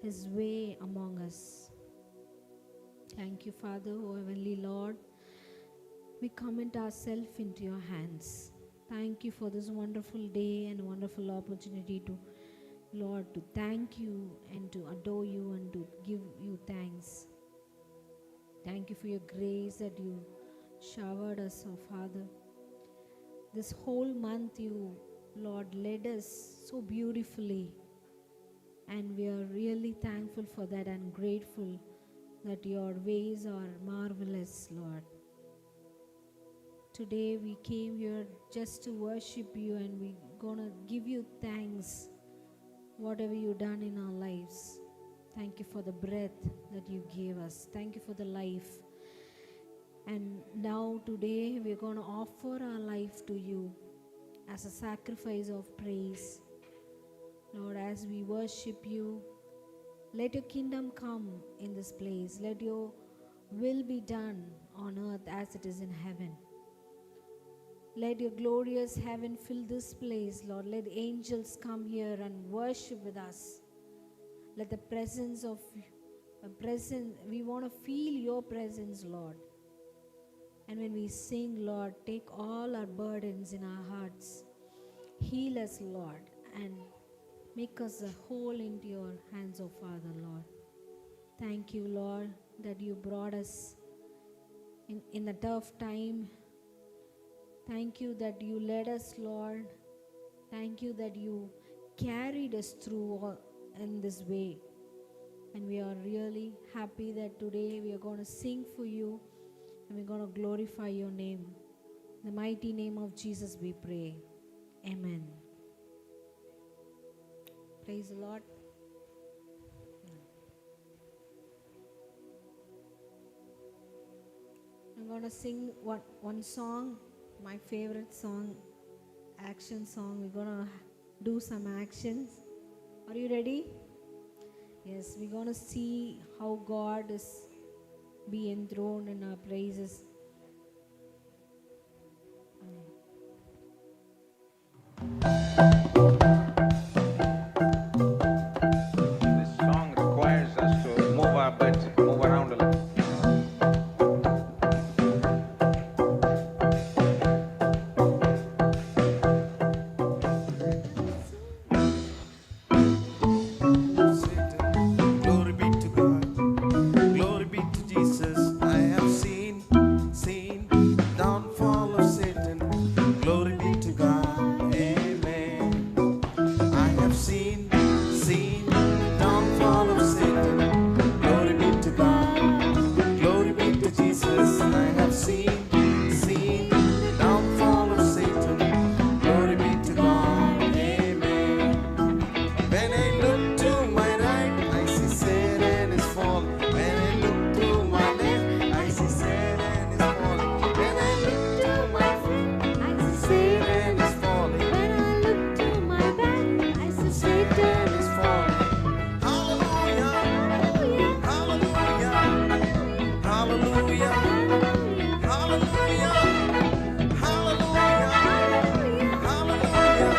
His way among us. Thank you, Father, O Heavenly Lord. We commit ourselves into your hands. Thank you for this wonderful day and wonderful opportunity to, Lord, to thank you and to adore you and to give you thanks. Thank you for your grace that you showered us, oh Father. This whole month you, Lord, led us so beautifully, and we are really thankful for that and grateful that your ways are marvelous, Lord. Today we came here just to worship you, and we're gonna give you thanks whatever you've done in our lives. Thank you for the breath that you gave us. Thank you for the life. And now today we're going to offer our life to you as a sacrifice of praise. Lord, as we worship you, let your kingdom come in this place. Let your will be done on earth as it is in heaven. Let your glorious heaven fill this place, Lord. Let angels come here and worship with us. Let the presence of we want to feel your presence, Lord. And when we sing, Lord, take all our burdens in our hearts. Heal us, Lord, and make us a whole into your hands, oh Father, Lord. Thank you, Lord, that you brought us in a tough time. Thank you that you led us, Lord. Thank you that you carried us through all in this way. And we are really happy that today we are going to sing for you and we're going to glorify your name. In the mighty name of Jesus we pray. Amen. Praise the Lord. I'm going to sing one song, my favorite song, action song. We're going to do some actions. Are you ready? Yes, we're going to see how God is being enthroned in our praises. This song requires us to move our butts, move around a little. Glory be to God, glory be to Jesus. I have seen downfall of Satan. Glory be to God, amen. I have seen downfall of Satan. Glory be to God, glory be to Jesus. I have seen downfall of Satan. Glory be to God, amen. When I look to my right, I see Satan is falling. When I look to my left, I see Satan is falling. When I look to my front, I see Satan is falling. When I look to my back, I see Satan is falling. Hallelujah, hallelujah, hallelujah, hallelujah, hallelujah, hallelujah,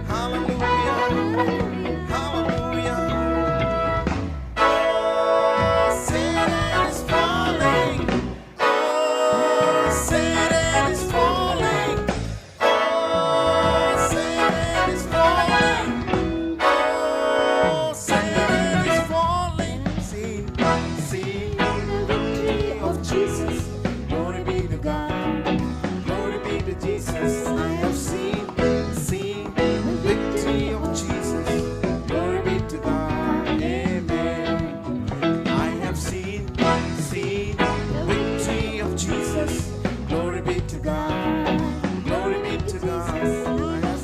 hallelujah, hallelujah. Oh, Satan is falling. Oh, Satan is falling. Oh, Satan is falling. Oh, Satan is falling. Sing the victory of Jesus. Glory be to God. Glory be to Jesus. I have seen the victory of Jesus. Glory be to God. Amen. I have seen the victory of Jesus. Glory be to God. Glory be to God. I have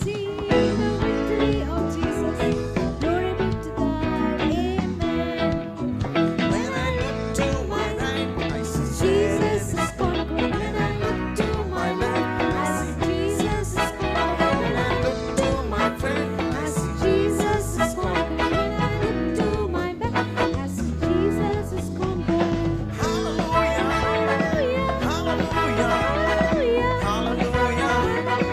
See the victory of Jesus. Glory be to God. Amen. When I look to my right, I see Jesus is conquering. When I look to my left, I see Jesus is conquering. When I look to my friend, I see Jesus is conquering. When I look to my back, I see Jesus is conquering. Hallelujah, Hallelujah. hallelujah, Hallelujah. hallelujah,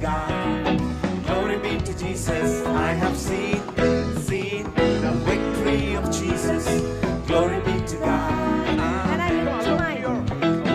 God. Glory be to Jesus. I have seen the victory of Jesus. Glory be to God. And I look to my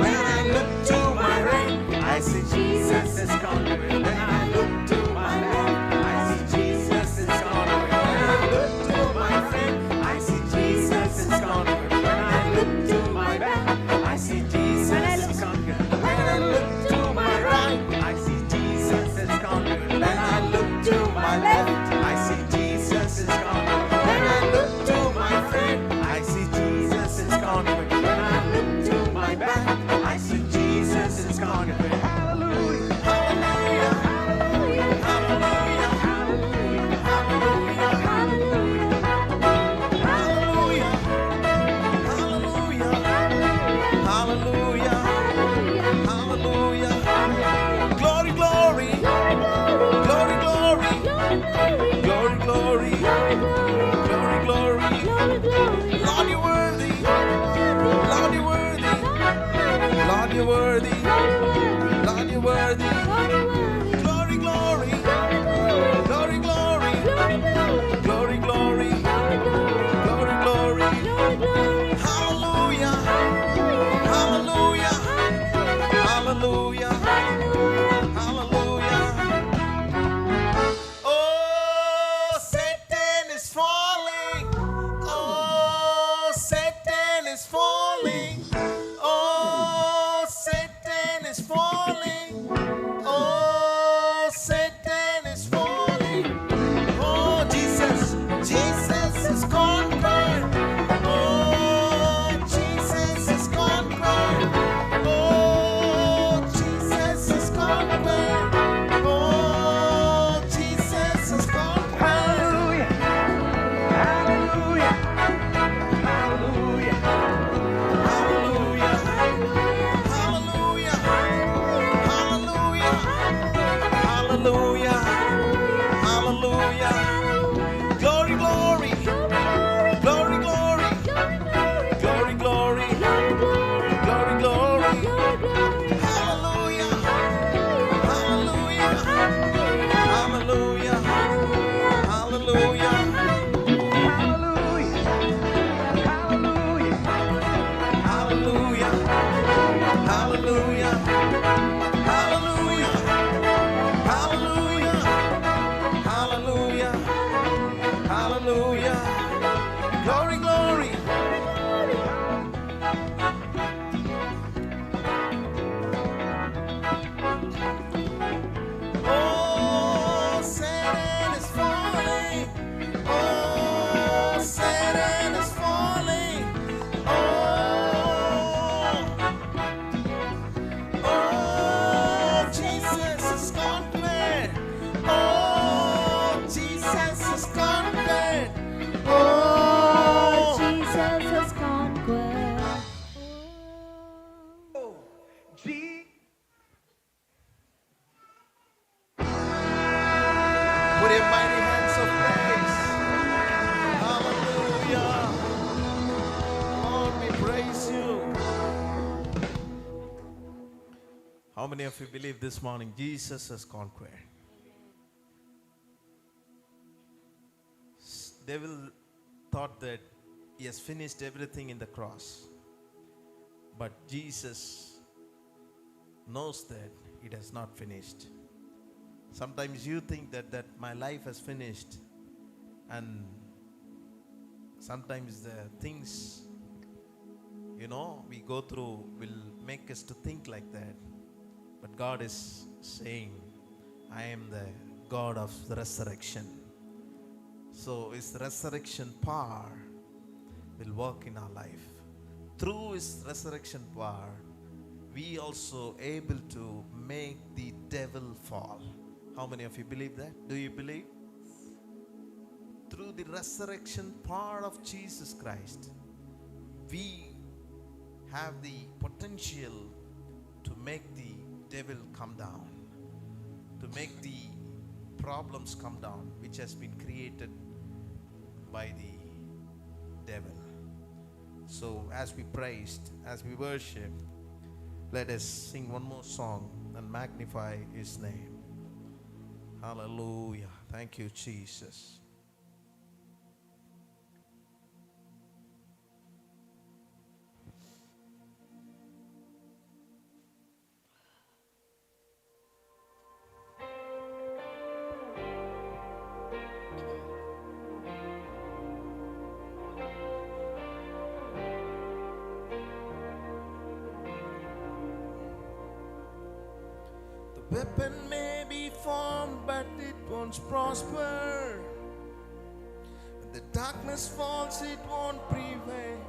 When I look to my right, I see Jesus is conquering. When I look to my left, I see Jesus is conquering. When I look to my friend, I see Jesus is conquering. When I look to my back, I see Jesus is conquering. When I look to my right, I see Jesus is conquering. When I look to my left, I see Jesus is conquering. When I look to my friend, I see Jesus is conquering. When I look to my back, I see Jesus is conquering. Hallelujah, hallelujah, hallelujah, hallelujah, hallelujah, hallelujah, hallelujah, hallelujah, hallelujah, hallelujah. Glory, glory, glory, glory, glory, glory, glory, glory. Lord, you're worthy. Lord, you're worthy. Lord, you're worthy. Lord, you're worthy. Glory, glory, glory, glory, glory, glory, glory, glory. Hallelujah, hallelujah, hallelujah, hallelujah. Oh, Satan is falling. Oh, Satan is falling. Oh, Satan is falling. Oh, Satan is falling. Oh, Jesus, Jesus is conquered. Oh, Jesus is conquered. Oh, Jesus is conquered. Oh, Jesus is conquered. Hallelujah. Hallelujah. Hallelujah. Hallelujah. Hallelujah. Hallelujah. Hallelujah. Hallelujah. Glory, glory. Glory, glory. Glory, glory. Glory, glory. Hallelujah. Hallelujah. Hallelujah. Hallelujah. Hallelujah. Hallelujah. Hallelujah. Hallelujah. Hallelujah. Hallelujah. Glory, glory. Oh, Satan is falling. Oh, Satan is falling. Oh, Jesus is conquered. Oh, Jesus is conquered. Oh, Jesus has conquered. Put your mighty hands of praise. Hallelujah. Lord, we praise you. How many of you believe this morning Jesus has conquered? Devil thought that he has finished everything in the cross. But Jesus knows that it has not finished. Sometimes you think that my life has finished, and sometimes the things we go through will make us to think like that. But God is saying, I am the God of the resurrection. So his resurrection power will work in our life. Through his resurrection power, we also able to make the devil fall. How many of you believe that? Do you believe? Through the resurrection power of Jesus Christ, we have the potential to make the devil come down, to make the problems come down, which has been created by the devil. So as we praised, as we worship, let us sing one more song and magnify his name. Hallelujah. Thank you, Jesus. The weapon may be formed, but it won't prosper. When the darkness falls, it won't prevail.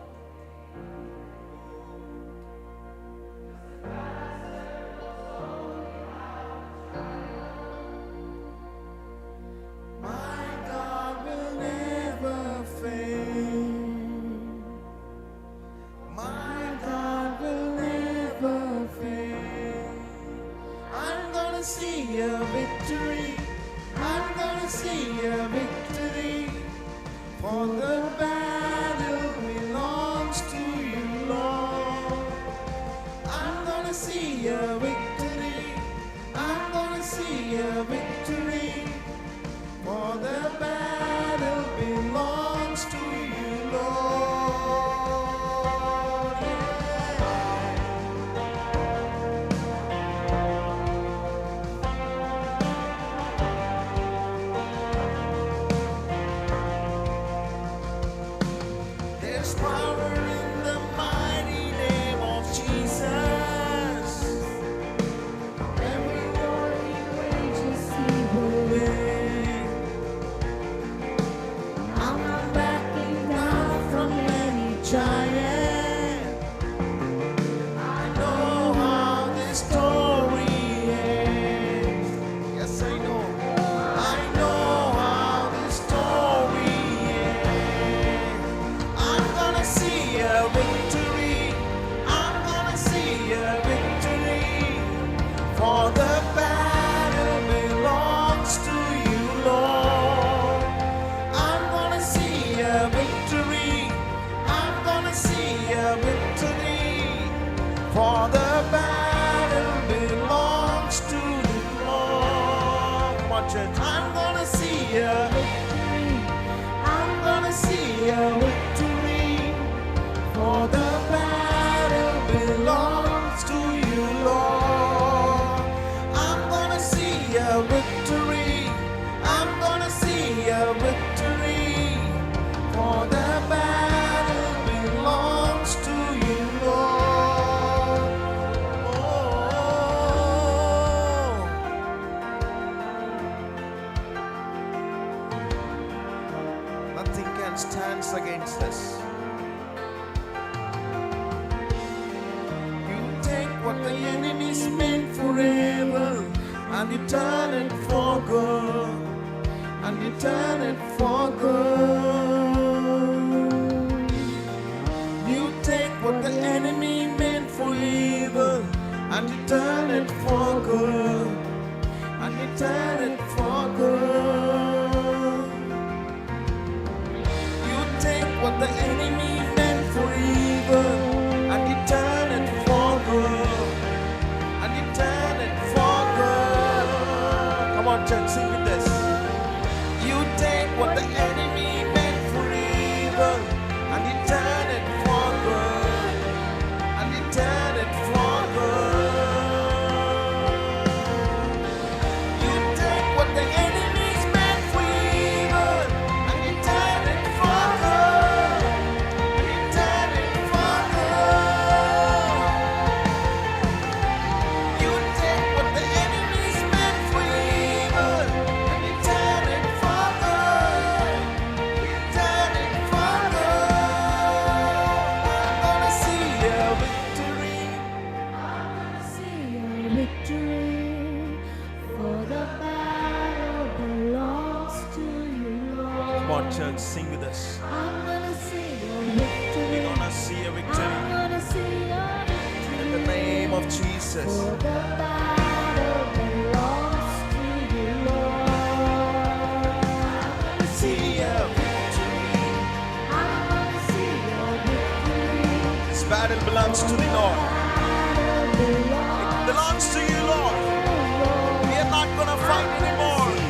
My God will never fail. My God will never fail. I'm gonna see a victory. I'm gonna see a victory. For the battle belongs to you, Lord. I'm gonna see a victory. I'm gonna see a victory. For the battle belongs to you, Lord. There's power in the mighty name of Jesus. Every war he wages, he will win. I'm not backing down from any giant. I know how this story ends. Yes, I know. I know how this story ends. I'm gonna see a victory. I'm gonna see a victory. For the battle belongs to you, Lord. I'm gonna see a victory. I'm gonna see a victory. For the battle belongs to you, Lord. Come on, church. I'm gonna see a victory. I'm gonna see a victory. For the battle belongs to you, Lord. I'm gonna see a victory. I'm gonna see a victory. For the battle belongs to you, Lord. Oh. Nothing can stand against us. You take what the enemy's meant for evil, and you turn it for good, and you turn it for good. You take what the enemy meant for evil, and you turn it for good, and you turn it for good. You take what the enemy meant for evil, and you turn it for good, and you turn it for good. Come on, church, sing with this. You take what the enemy meant for evil, and you turn it for good, and you turn it for good. You take what the enemy's meant for evil, and you turn it for good, and you turn it for good. You take what the enemy's meant for evil, and you turn it for good, you turn it for good. I'm gonna see a victory. I'm gonna see a victory. For the battle belongs to you, Lord. Come on, church, sing with us. I'm gonna see a victory. We're gonna see a I'm victory gonna see a victory. in the name of Jesus. For the battle belongs to you, Lord. I'm gonna See a victory. I'm gonna see a victory. This battle belongs to the Lord. Battle belongs It belongs to you, Lord. We are not gonna fight anymore.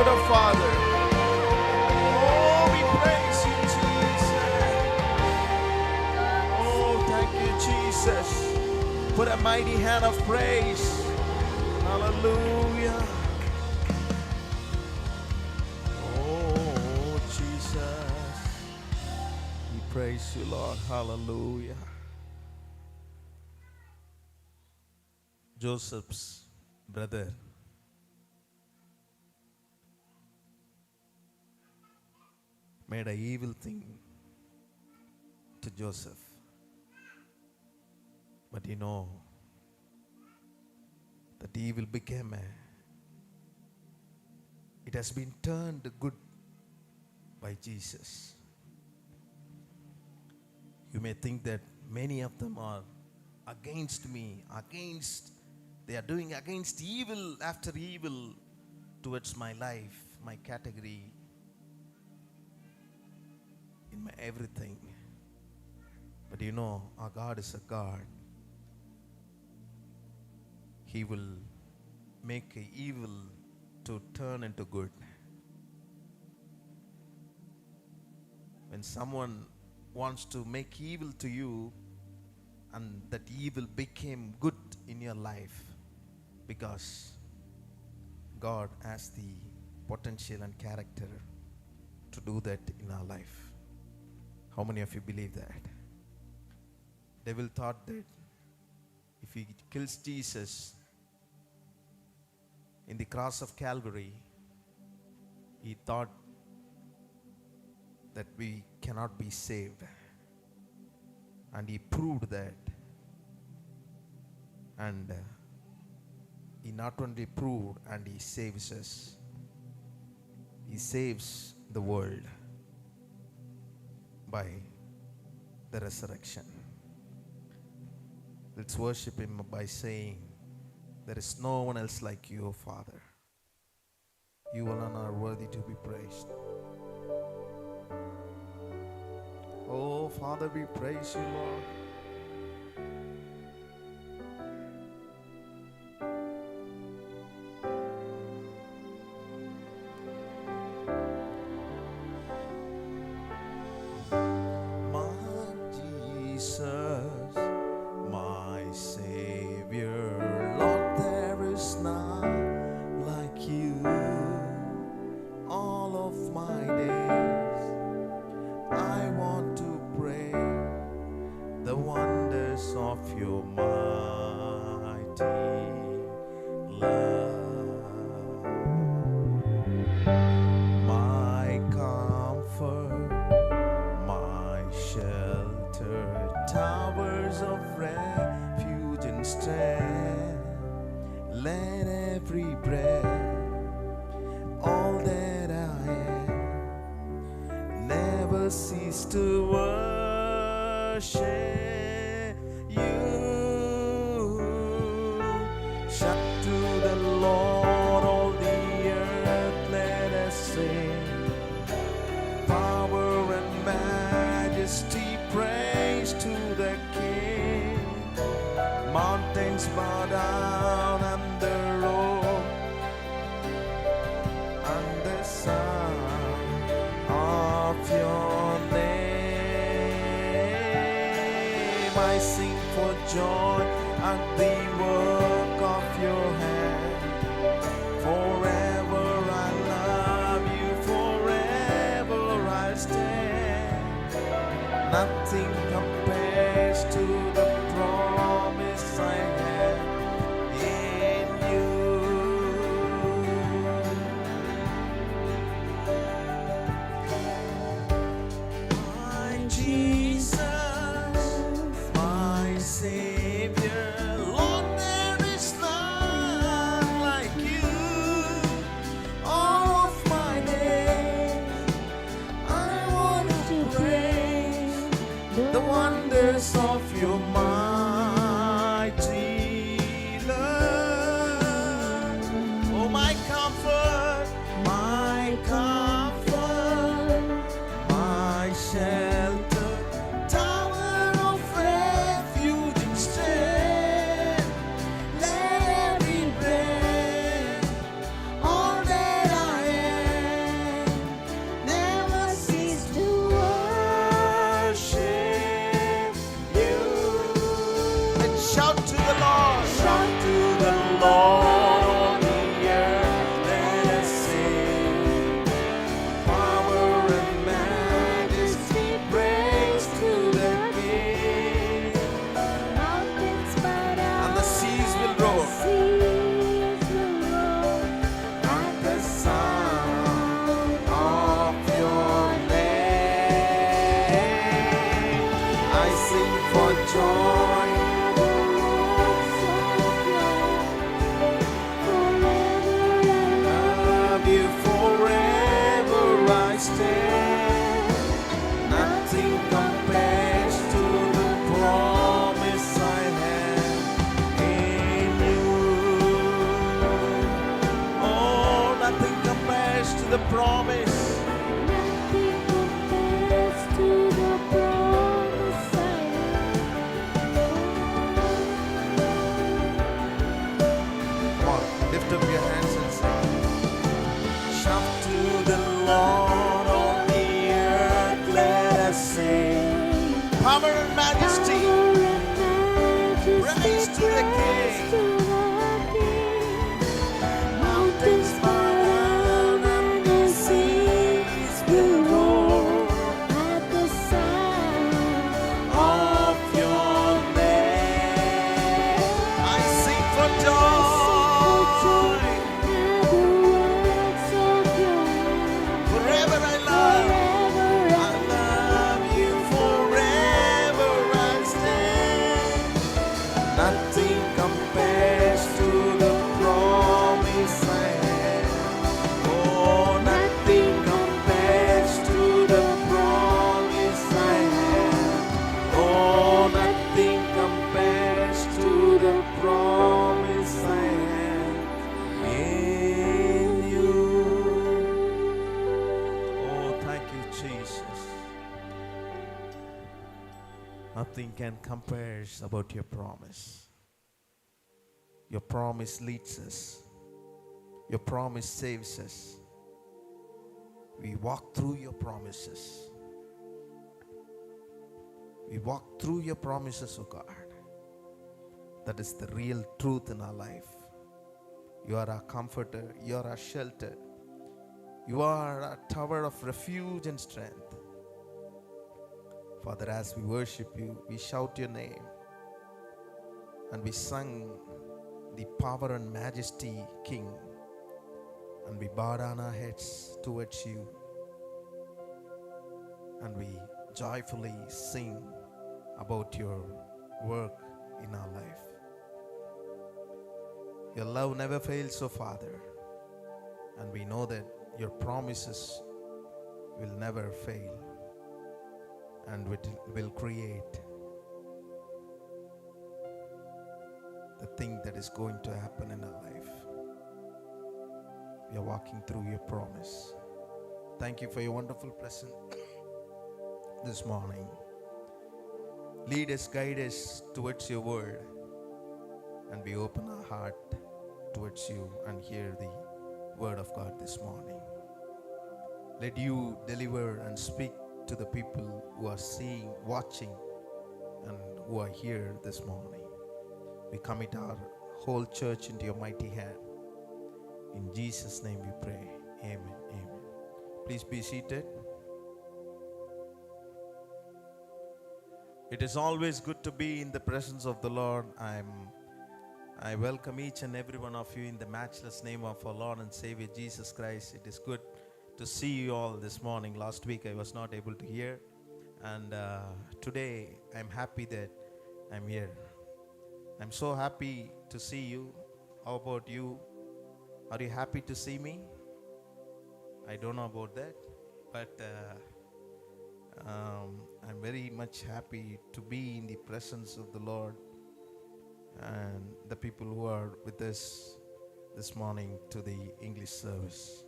good a Father. Oh, we praise you, Jesus. Oh, thank you, Jesus. Put a mighty hand of praise. Hallelujah. Oh, Jesus. We praise you, Lord. Hallelujah. Joseph's brother made an evil thing to Joseph. But you know, that evil became it has been turned good by Jesus. You may think that many of them are against me, they are doing against evil after evil towards my life, my category, in my everything. But you know, our God is a God. He will make evil to turn into good. When someone wants to make evil to you, and that evil became good in your life, because God has the potential and character to do that in our life. How many of you believe that? Devil thought that if he kills Jesus in the cross of Calvary, he thought that we cannot be saved. And he proved that. And he not only proved, and he saves us. He saves the world by the resurrection. Let's worship him by saying, there is no one else like you, O Father. You alone are worthy to be praised. Oh, Father, we praise you, Lord. Let every breath, all that I am, never cease to worship you. Shout to the Lord, all the earth, let us sing. Power and majesty, praise to the King. Mountains bow down and the road and the sound of your name. I sing for joy at the work of your hand. Forever I love you, forever I'll stand. Nothing compares to the promise I have in you. My Jesus, my Savior, Lord, there is none like you. All of my days I want to praise the wonders of your the promise. Nothing compares to the promise I Come on, lift up your hands and sing. Shout to the Lord on the earth, let us sing. Power and majesty, praise to the King. Mountains bow down and the seas will roar At the sound of your name. I sing for joy. at the works of your hand. Forever I love you, forever I'll stand. Nothing compares to the promise I have. Oh, nothing compares to the promise I have. Oh, nothing compares to the promise I have in you. Oh, thank you, Jesus. Nothing can compare about your promise. Your promise leads us. Your promise saves us. We walk through your promises. We walk through your promises, oh God. That is the real truth in our life. You are our comforter. You are our shelter. You are our tower of refuge and strength. Father, as we worship you, we shout your name. And we sung the power and majesty, King. And we bow down our heads towards you. And we joyfully sing about your work in our life. Your love never fails, oh Father. And we know that your promises will never fail. And will create the thing that is going to happen in our life. We are walking through your promise. Thank you for your wonderful presence this morning. Lead us, guide us towards your word, and we open our heart towards you and hear the word of God this morning. Let you deliver and speak to the people who are seeing, watching, and who are here this morning. We commit our whole church into your mighty hand. In Jesus' name we pray. Amen. Amen. Please be seated. It is always good to be in the presence of the Lord. I welcome each and every one of you in the matchless name of our Lord and Savior Jesus Christ. It is good to see you all this morning. Last week I was not able to hear, and today I'm happy that I'm here. I'm so happy to see you. How about you? Are you happy to see me? I don't know about that, but I'm very much happy to be in the presence of the Lord and the people who are with us this morning to the English service.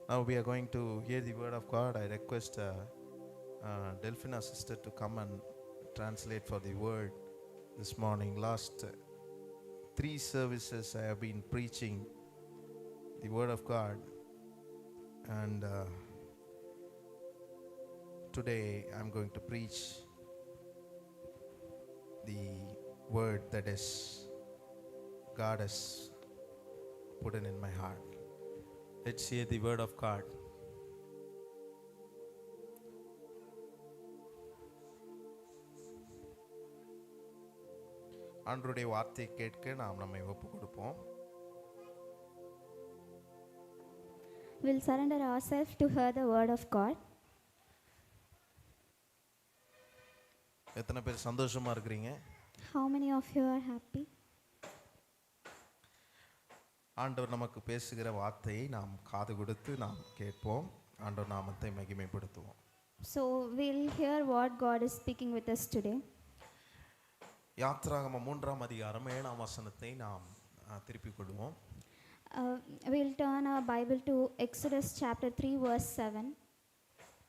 Now we are going to hear the word of God. I request Delphina sister to come and translate for the word this morning. Last 3 services I have been preaching the word of God, and today I'm going to preach the word that is God has put in my heart. Let's hear the word of God. ஆண்டவருடைய வார்த்தை கேட்க நாம் நம்மை ஒப்பு கொடுப்போம். We'll surrender ourselves to hear the word of God. எத்தனை பேர் சந்தோஷமா இருக்கிறீங்க? How many of you are happy? ஆண்டவர் நமக்கு பேசுகிற வார்த்தையை நாம் காது கொடுத்து நாம் கேட்போம். ஆண்டவர் நாமத்தை மகிமைப்படுத்துவோம். So we'll hear what God is speaking with us today. யாத்ராகமம் 3 அதிகாரம் 7 வசனத்தை நாம் திருப்பிக் கொள்வோம். We'll turn our Bible to Exodus chapter 3, verse 7.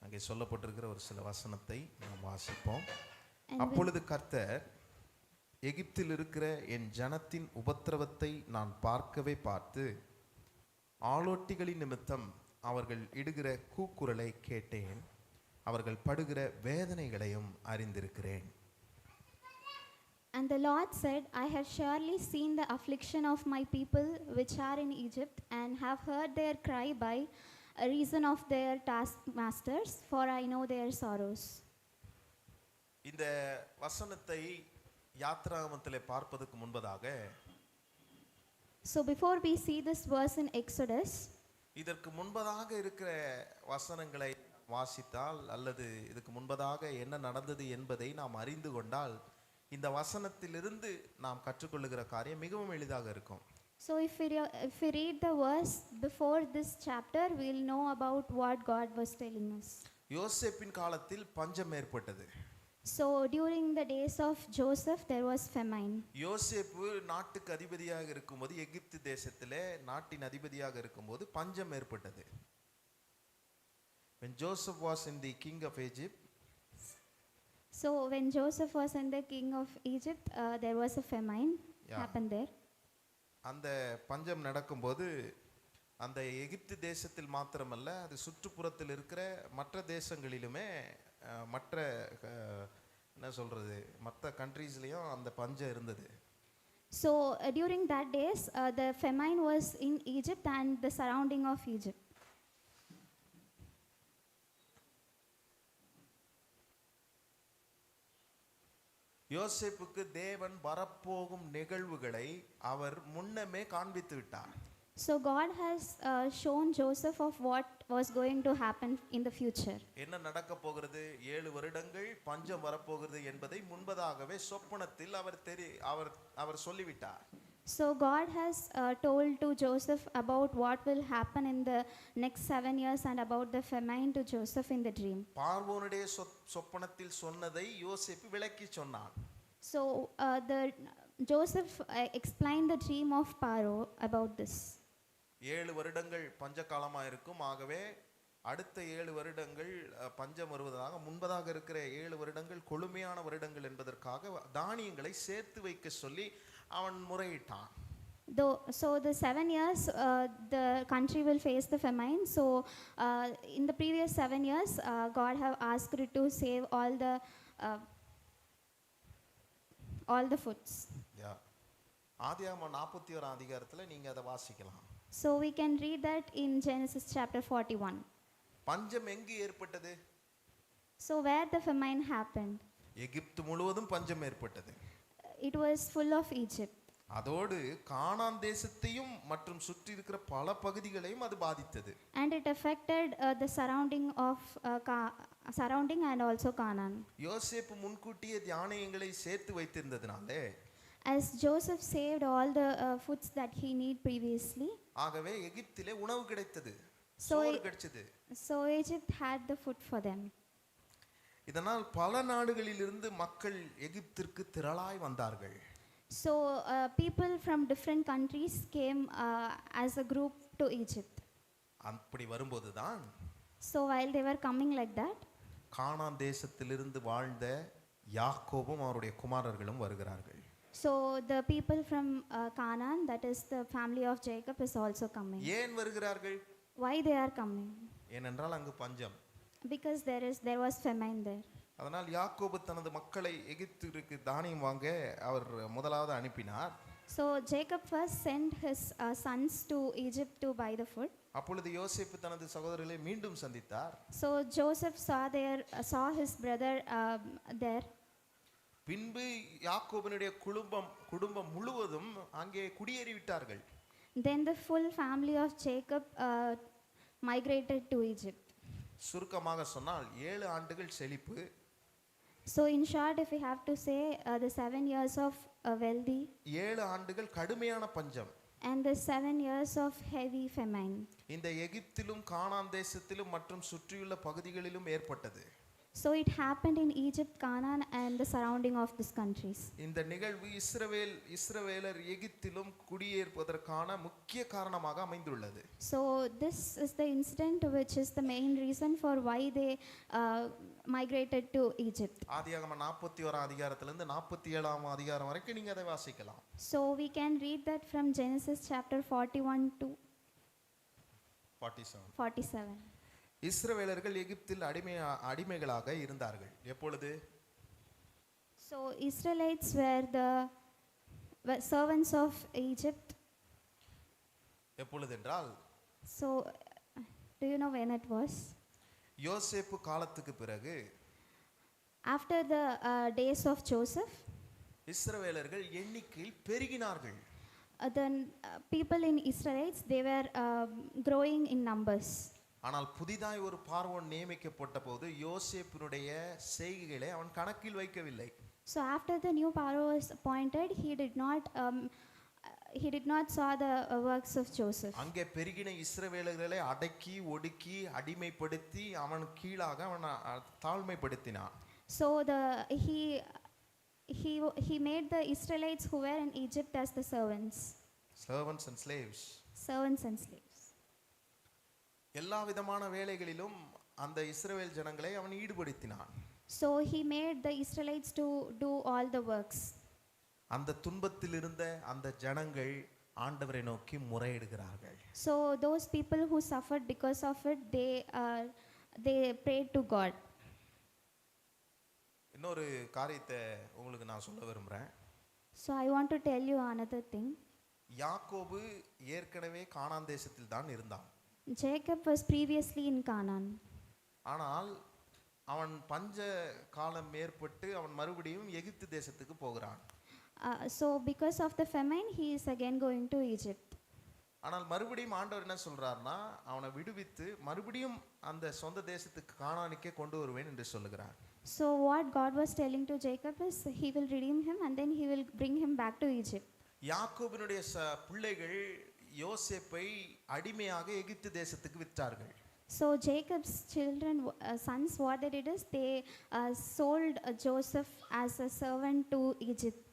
அங்கே சொல்லப்பட்டிருக்கிற ஒரு சில வசனத்தை நாம் வாசிப்போம். And அப்பொழுது கர்த்தர், எகிப்தில் இருக்கிற என் ஜனத்தின் உபத்திரவத்தை நான் பார்க்கவே பார்த்து, ஆளோட்டிகளின் நிமித்தம் அவர்கள் இடுகிற கூக்குரலை கேட்டேன், அவர்கள் படுகிற வேதனைகளையும் அறிந்திருக்கிறேன். And the Lord said, I have surely seen the affliction of my people which are in Egypt, and have heard their cry by reason of their taskmasters, for I know their sorrows. இந்த வசனத்தை யாத்ராகமத்திலே பார்ப்பதற்கு முன்பதாக, So before we see this verse in Exodus, இதற்கு முன்பதாக இருக்கிற வசனங்களை வாசித்தால் அல்லது இதுக்கு முன்பதாக என்ன நடந்தது என்பதை நாம் அறிந்து கொண்டால், இந்த வசனத்திலிருந்து நாம் கற்றுக்கொள்ளுகிற காரியம் மிகவும் எளிதாக இருக்கும். so if we read the verse before this chapter, we'll know about what God was telling us. யோசேப்பின் காலத்தில் பஞ்சம் ஏற்பட்டது. So during the days of Joseph, there was famine. யோசேப்பு நாட்டுக்கு அதிபதியாக இருக்கும்போது, எகிப்து தேசத்திலே நாட்டின் அதிபதியாக இருக்கும்போது பஞ்சம் ஏற்பட்டது. When Joseph was in the king of Egypt, So when Joseph was in the king of Egypt, there was a famine happened there. அந்த பஞ்சம் நடக்கும்போது அந்த எகிப்து தேசத்தில் மாத்திரமல்ல, அது சுற்றுப்புறத்தில் இருக்கிற மற்ற தேசங்களிலுமே மற்ற என்ன சொல்றது, மற்ற கண்ட்ரீஸ்லயும் அந்த பஞ்சம் இருந்தது. So during that days, the famine was in Egypt and the surrounding of Egypt. யோசேப்புக்கு தேவன் வரப்போகும் நிகழ்வுகளை அவர் முன்னமே காண்பித்து விட்டார். So God has shown Joseph of what was going to happen in the future. என்ன நடக்க போகிறது, 7 வருடங்கள் பஞ்சம் வரப்போகிறது என்பதை முன்பதாகவே சொப்பனத்தில் அவர் சொல்லிவிட்டார். So God has told to Joseph about what will happen in the next 7 years and about the famine to Joseph in the dream. பார்வோனுடைய சொப்பனத்தில் சொன்னதை யோசேப்பு விளக்கி சொன்னான். So Joseph explained the dream of Pharaoh about this. 7 வருடங்கள் பஞ்ச காலமாக இருக்கும். ஆகவே அடுத்த 7 வருடங்கள் பஞ்சம் வருவதாக, முன்பதாக இருக்கிற 7 வருடங்கள் கொழுமையான வருடங்கள் என்பதற்காக தானியங்களை சேர்த்து வைக்க சொல்லி அவன் முறையிட்டான். So the 7 years the country will face the famine. So in the previous 7 years, God have asked to save all the foods. ஆதியாகமம் 41 அதிகாரத்தில் நீங்க அதை வாசிக்கலாம். So we can read that in Genesis chapter 41. பஞ்சம் எங்கு ஏற்பட்டது? So where the famine happened? எகிப்து முழுவதும் பஞ்சம் ஏற்பட்டது. It was full of Egypt. அதோடு கானான் தேசத்தையும் மற்றும் சுற்றி இருக்கிற பல பகுதிகளையும் அது பாதித்தது. And it affected the surrounding and also Canaan. யோசேப்பு முன்கூட்டியே தானியங்களை சேர்த்து வைத்திருந்ததினாலே, As Joseph saved all the foods that he need previously, ஆகவே எகிப்திலே உணவு கிடைத்தது, So சோறு கிடைச்சது. so Egypt had the food for them. இதனால் பல நாடுகளிலிருந்து மக்கள் எகிப்திற்கு திரளாய் வந்தார்கள். So people from different countries came as a group to Egypt. அப்படி வரும்போதுதான் So while they were coming like that, கானான் தேசத்திலிருந்து வாழ்ந்த யாக்கோபும் அவருடைய குமாரர்களும் வருகிறார்கள். so the people from Canaan, that is the family of Jacob, is also coming. ஏன் வருகிறார்கள்? Why they are coming? ஏனென்றால் அங்கு பஞ்சம். Because there was famine there. அதனால் யாக்கோபு தனது மக்களை எகிப்திற்கு தானியம் வாங்க அவர் முதலாவது அனுப்பினார். So Jacob first sent his sons to Egypt to buy the food. அப்பொழுது யோசேப்பு தனது சகோதரர்களை மீண்டும் சந்தித்தார். So Joseph saw his brother there. பின்பு யாக்கோபினுடைய குடும்பம் முழுவதும் அங்கே குடியேறி விட்டார்கள். Then the full family of Jacob migrated to Egypt. சுருக்கமாக சொன்னால் 7 ஆண்டுகள் செழிப்பு. So in short, if we have to say, the 7 years of wealthy 7 ஆண்டுகள் கடுமையான பஞ்சம். and the 7 years of heavy famine. இந்த எகிப்திலும் கானான் தேசத்திலும் மற்றும் சுற்றியுள்ள பகுதிகளிலும் ஏற்பட்டது. So it happened in Egypt, Canaan, and the surrounding of these countries. இந்த நிகழ்வு இஸ்ரவேலர் எகிப்திலும் குடியேறுவதற்கான முக்கிய காரணமாக அமைந்துள்ளது. So this is the incident which is the main reason for why they migrated to Egypt. ஆதியாகமம் 41 அதிகாரத்திலிருந்து 47 அதிகாரம் வரைக்கும் நீங்க அதை வாசிக்கலாம். So we can read that from Genesis chapter 41 to 47. இஸ்ரவேலர்கள் எகிப்தில் அடிமைகளாக இருந்தார்கள். எப்பொழுது? So Israelites were servants of Egypt. எப்பொழுது என்றால், So do you know when it was? யோசேப்பு காலத்துக்கு பிறகு After the days of Joseph, இஸ்ரவேலர்கள் எண்ணிக்கையில் பெருகினார்கள். then people in Israelites, they were growing in numbers. ஆனால் புதிதாய் ஒரு பார்வோன் நியமிக்கப்பட்ட போது யோசேப்பினுடைய செய்கைகளை அவன் கணக்கில் வைக்கவில்லை. So after the new Pharaoh was appointed, he did not saw the works of Joseph. அங்கே பெருகின இஸ்ரவேலர்களை அடக்கி ஒடுக்கி அடிமைப்படுத்தி அவன் கீழாக அவன் தாழ்மைப்படுத்தினான். So he made the Israelites who were in Egypt as the servants and slaves. எல்லா விதமான வேலைகளிலும் அந்த இஸ்ரவேல் ஜனங்களை அவன் ஈடுபடுத்தினான். So he made the Israelites to do all the works. அந்த துன்பத்தில் இருந்த அந்த ஜனங்கள் ஆண்டவரை நோக்கி முறையிடுகிறார்கள். So those people who suffered because of it, they prayed to God. இன்னொரு காரியத்தை உங்களுக்கு நான் சொல்ல விரும்புறேன். So I want to tell you another thing. யாக்கோபு ஏற்கனவே கானான் தேசத்தில் தான் இருந்தான். Jacob was previously in Canaan. ஆனால் அவன் பஞ்ச காலம் ஏற்பட்டு அவன் மறுபடியும் எகிப்து தேசத்துக்கு போகிறான். So because of the famine, he is again going to Egypt. ஆனால் மறுபடியும் ஆண்டவர் என்ன சொல்றாருன்னா, அவனை விடுவித்து மறுபடியும் அந்த சொந்த தேசத்துக்கு கானானுக்கே கொண்டு வருவேன் என்று சொல்லுகிறார். So what God was telling to Jacob is he will redeem him and then he will bring him back to Egypt. யாக்கோபினுடைய பிள்ளைகள் யோசேப்பை அடிமையாக எகிப்து தேசத்துக்கு விற்றார்கள். So Jacob's children, sons, what they did is they sold Joseph as a servant to Egypt.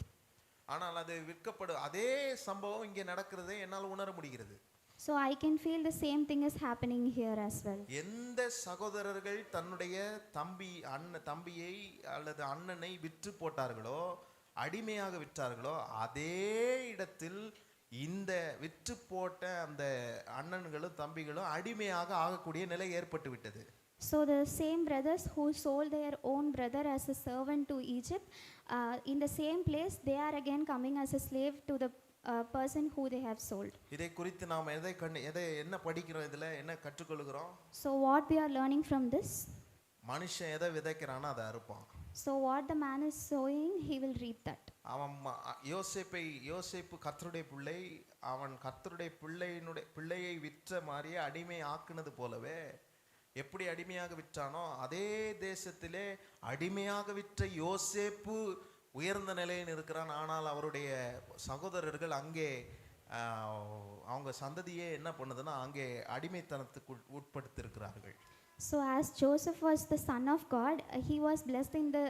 ஆனால் அது விற்கப்படும் அதே சம்பவம் இங்கே நடக்கிறதை என்னால் உணர முடிகிறது. So I can feel the same thing is happening here as well. எந்த சகோதரர்கள் தன்னுடைய தம்பியை அல்லது அண்ணனை விற்று போட்டார்களோ, அடிமையாக விற்றார்களோ, அதே இடத்தில் இந்த விற்று போட்ட அந்த அண்ணன்களும் தம்பிகளும் அடிமையாக ஆகக்கூடிய நிலை ஏற்பட்டு விட்டது. So the same brothers who sold their own brother as a servant to Egypt, in the same place they are again coming as a slave to the person who they have sold. இதை குறித்து நாம் என்ன படிக்கிறோம், இதுல என்ன கற்றுக்கொள்கிறோம்? So what we are learning from this? மனுஷன் எதை விதைக்கிறானோ அதை அறுப்பான். So what the man is sowing, he will reap that. அவன் யோசேப்பு கர்த்தருடைய பிள்ளை, அவன் கர்த்தருடைய பிள்ளையை விற்ற மாதிரியே அடிமை ஆக்குனது போலவே, எப்படி அடிமையாக விற்றானோ அதே தேசத்திலே அடிமையாக விற்ற யோசேப்பு உயர்ந்த நிலையில் இருக்கிறான். ஆனால் அவருடைய சகோதரர்கள் அங்கே அவங்க சந்ததியே என்ன பண்ணுதுன்னா அங்கே அடிமைத்தனத்துக்கு உட்படுத்தியிருக்கிறார்கள். So as Joseph was the son of God, he was blessed in the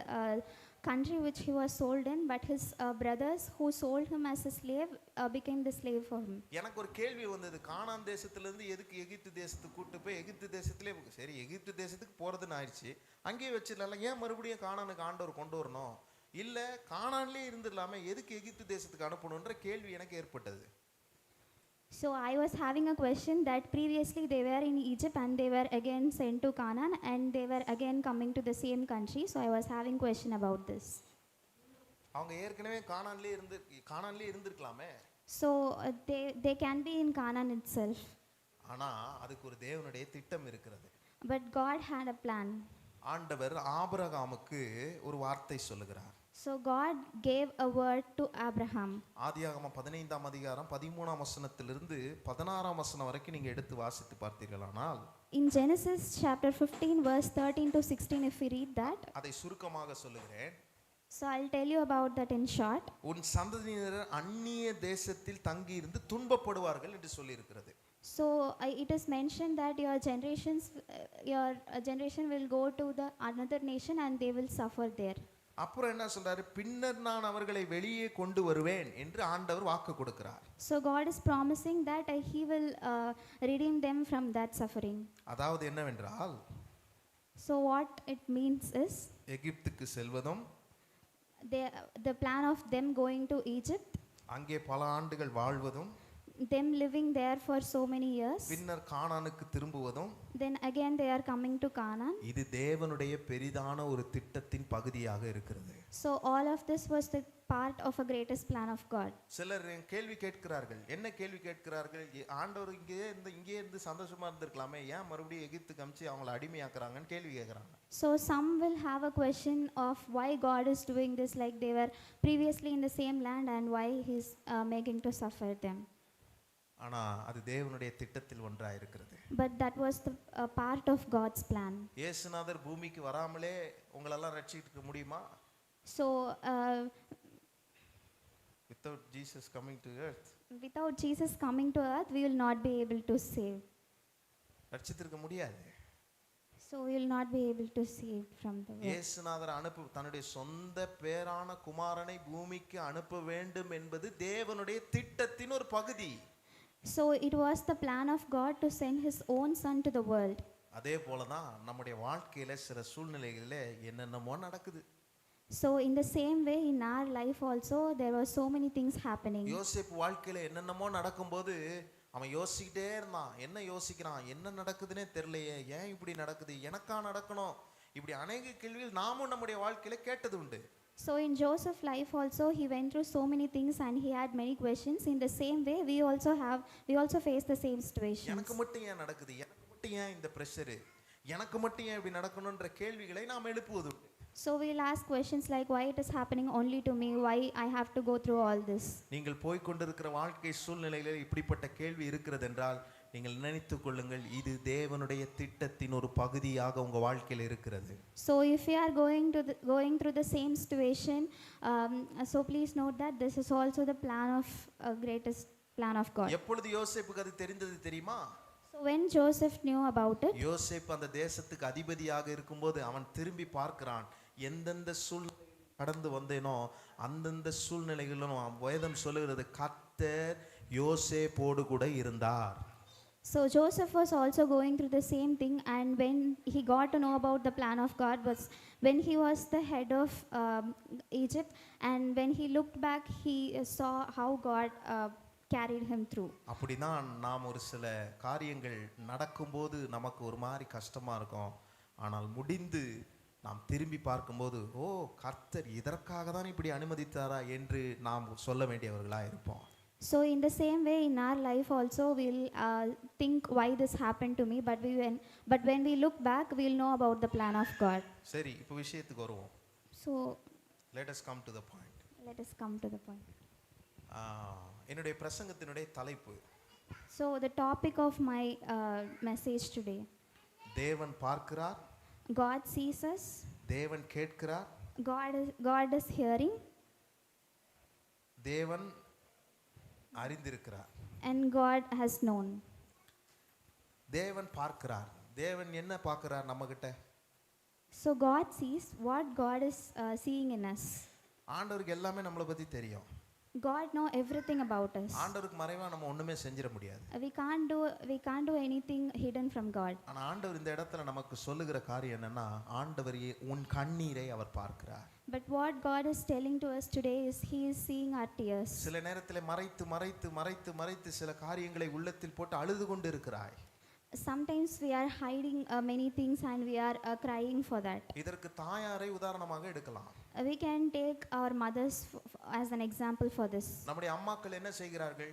country which he was sold in, but his brothers who sold him as a slave became the slave for him. எனக்கு ஒரு கேள்வி வந்தது, கானான் தேசத்திலிருந்து எதுக்கு எகிப்து தேசத்துக்கு கூட்டு போய் எகிப்து தேசத்திலே சரி எகிப்து தேசத்துக்கு போறதுன்னு ஆயிடுச்சு, அங்கேயே வச்சிடலாம், ஏன் மறுபடியும் கானானுக்கு ஆண்டவர் கொண்டு வரணும், இல்ல கானான்லயே இருந்துடலாமே, எதுக்கு எகிப்து தேசத்துக்கு அனுப்பணும்ன்ற கேள்வி எனக்கு ஏற்பட்டது. So I was having a question that previously they were in Egypt and they were again sent to Canaan and they were again coming to the same country. So I was having question about this. அவங்க ஏற்கனவே கானான்லயே இருந்திருக்கலாமே. So they can be in Canaan itself. ஆனா அதுக்கு ஒரு தேவனுடைய திட்டம் இருக்கிறது. But God had a plan. ஆண்டவர் ஆபிரகாமுக்கு ஒரு வார்த்தை சொல்லுகிறார். So God gave a word to Abraham. ஆதியாகமம் 15ஆம் அதிகாரம் 13ஆம் வசனத்திலிருந்து 16ஆம் வசனம் வரைக்கும் நீங்க எடுத்து வாசித்து பார்த்தீர்களானால், In Genesis chapter 15 verse 13 to 16, if we read that, அதை சுருக்கமாக சொல்லுகிறேன். so I'll tell you about that in short. உன் சந்ததியினர் அந்நிய தேசத்தில் தங்கி இருந்து துன்பப்படுவார்கள் என்று சொல்லி இருக்கிறது. So it is mentioned that your generation will go to the another nation and they will suffer there. அப்புறம் என்ன சொல்றாரு, பின்னர் நான் அவர்களை வெளியே கொண்டு வருவேன் என்று ஆண்டவர் வாக்கு கொடுக்கிறார். So God is promising that he will redeem them from that suffering. அதாவது என்னவென்றால், So what it means is எகிப்துக்கு செல்வதும், the plan of them going to Egypt, அங்கே பல ஆண்டுகள் வாழ்வதும், them living there for so many years, பின்னர் கானானுக்கு திரும்புவதும், then again they are coming to Canaan. இது தேவனுடைய பெரிதான ஒரு திட்டத்தின் பகுதியாக இருக்கிறது. So all of this was the part of a greatest plan of God. சிலர் கேள்வி கேட்கிறார்கள். என்ன கேள்வி கேட்கிறார்கள்? ஆண்டவர் இங்கே இருந்து சந்தோஷமா இருந்திருக்கலாமே, ஏன் மறுபடியும் எகிப்துக்கு அனுப்பிச்சு அவங்களை அடிமையாக்குறாங்கன்னு கேள்வி கேட்குறாங்க. So some will have a question of why God is doing this, like they were previously in the same land and why he's making to suffer them. ஆனா அது தேவனுடைய திட்டத்தில் ஒன்றாக இருக்கிறது. But that was the part of God's plan. இயேசுநாதர் பூமிக்கு வராமலே உங்களெல்லாம் ரட்சிக்க முடியுமா? So without Jesus coming to earth, without Jesus coming to earth, we will not be able to save. ரட்சித்திருக்க முடியாது. So we will not be able to save from the world. இயேசுநாதர் தன்னுடைய சொந்த பேரான குமாரனை பூமிக்கு அனுப்ப வேண்டும் என்பது தேவனுடைய திட்டத்தின் ஒரு பகுதி. So it was the plan of God to send his own son to the world. அதே போல தான் நம்முடைய வாழ்க்கையில சில சூழ்நிலைகளிலே என்னென்னமோ நடக்குது. So in the same way in our life also there were so many things happening. யோசேப்பு வாழ்க்கையில என்னென்னமோ நடக்கும்போது அவன் யோசிக்கிட்டே இருந்தான். என்ன யோசிக்கிறான், என்ன நடக்குதுன்னே தெரியலையே, ஏன் இப்படி நடக்குது, எனக்கா நடக்கணும், இப்படி அநேக கேள்விகள் நாமும் நம்முடைய வாழ்க்கையில கேட்டது உண்டு. So in Joseph's life also he went through so many things and he had many questions. In the same way we also face the same situations. எனக்கு மட்டும் ஏன் நடக்குது, எனக்கு மட்டும் ஏன் இந்த பிரஷர், எனக்கு மட்டும் ஏன் இப்படி நடக்கணும்ன்ற கேள்விகளை நாம் எழுப்புவது. So we'll ask questions like why it is happening only to me, why I have to go through all this. நீங்கள் போய் கொண்டிருக்கிற வாழ்க்கை சூழ்நிலையில இப்படிப்பட்ட கேள்வி இருக்கிறது என்றால் நீங்கள் நினைத்துக் கொள்ளுங்கள், இது தேவனுடைய திட்டத்தின் ஒரு பகுதியாக உங்க வாழ்க்கையில் இருக்கிறது. So if you are going through the same situation, so please note that this is also the plan of greatest plan of God. எப்பொழுது யோசேப்புக்கு அது தெரிந்தது தெரியுமா? So when Joseph knew about it, யோசேப்பு அந்த தேசத்துக்கு அதிபதியாக இருக்கும்போது அவன் திரும்பி பார்க்கிறான், எந்தெந்த சூழ்நிலை கடந்து வந்தேனோ அந்தந்த சூழ்நிலைகளிலும் வேதம் சொல்லுகிறது கர்த்தர் யோசேப்போடு கூட இருந்தார். So Joseph was also going through the same thing, and when he got to know about the plan of God was when he was the head of Egypt, and when he looked back he saw how God carried him through. அப்படிதான் நாம் ஒரு சில காரியங்கள் நடக்கும்போது நமக்கு ஒரு மாதிரி கஷ்டமா இருக்கும், ஆனால் முடிந்து நாம் திரும்பி பார்க்கும்போது ஓ கர்த்தர் இதற்காக தான் இப்படி அனுமதித்தாரா என்று நாம் சொல்ல வேண்டியவர்களாக இருப்போம். So in the same way in our life also we'll think why this happened to me, but when we look back we'll know about the plan of God. சரி, இப்போ விஷயத்துக்கு வருவோம். So let us come to the point. let us come to the point. என்னுடைய பிரசங்கத்தினுடைய தலைப்பு, So the topic of my message today, தேவன் பார்க்கிறார், God sees us, தேவன் கேட்கிறார், God is hearing, தேவன் அறிந்திருக்கிறார், and God has known. தேவன் பார்க்கிறார். தேவன் என்ன பார்க்கிறார் நம்ம கிட்ட? So God sees what God is seeing in us. ஆண்டவருக்கு எல்லாமே நம்மளை பத்தி தெரியும். God know everything about us. ஆண்டவருக்கு மறைவா நம்ம ஒண்ணுமே செஞ்சிட முடியாது. We can't do anything hidden from God. ஆனா ஆண்டவர் இந்த இடத்துல நமக்கு சொல்லுகிற காரியம் என்னன்னா, ஆண்டவர் உன் கண்ணீரை அவர் பார்க்கிறார். But what God is telling to us today is he is seeing our tears. சில நேரத்தில் மறைத்து மறைத்து மறைத்து மறைத்து சில காரியங்களை உள்ளத்தில் போட்டு அழுது கொண்டு இருக்கிறாய். Sometimes we are hiding many things and we are crying for that. இதற்கு தாயாரை உதாரணமாக எடுக்கலாம். We can take our mothers as an example for this. நம்முடைய அம்மாக்கள் என்ன செய்கிறார்கள்?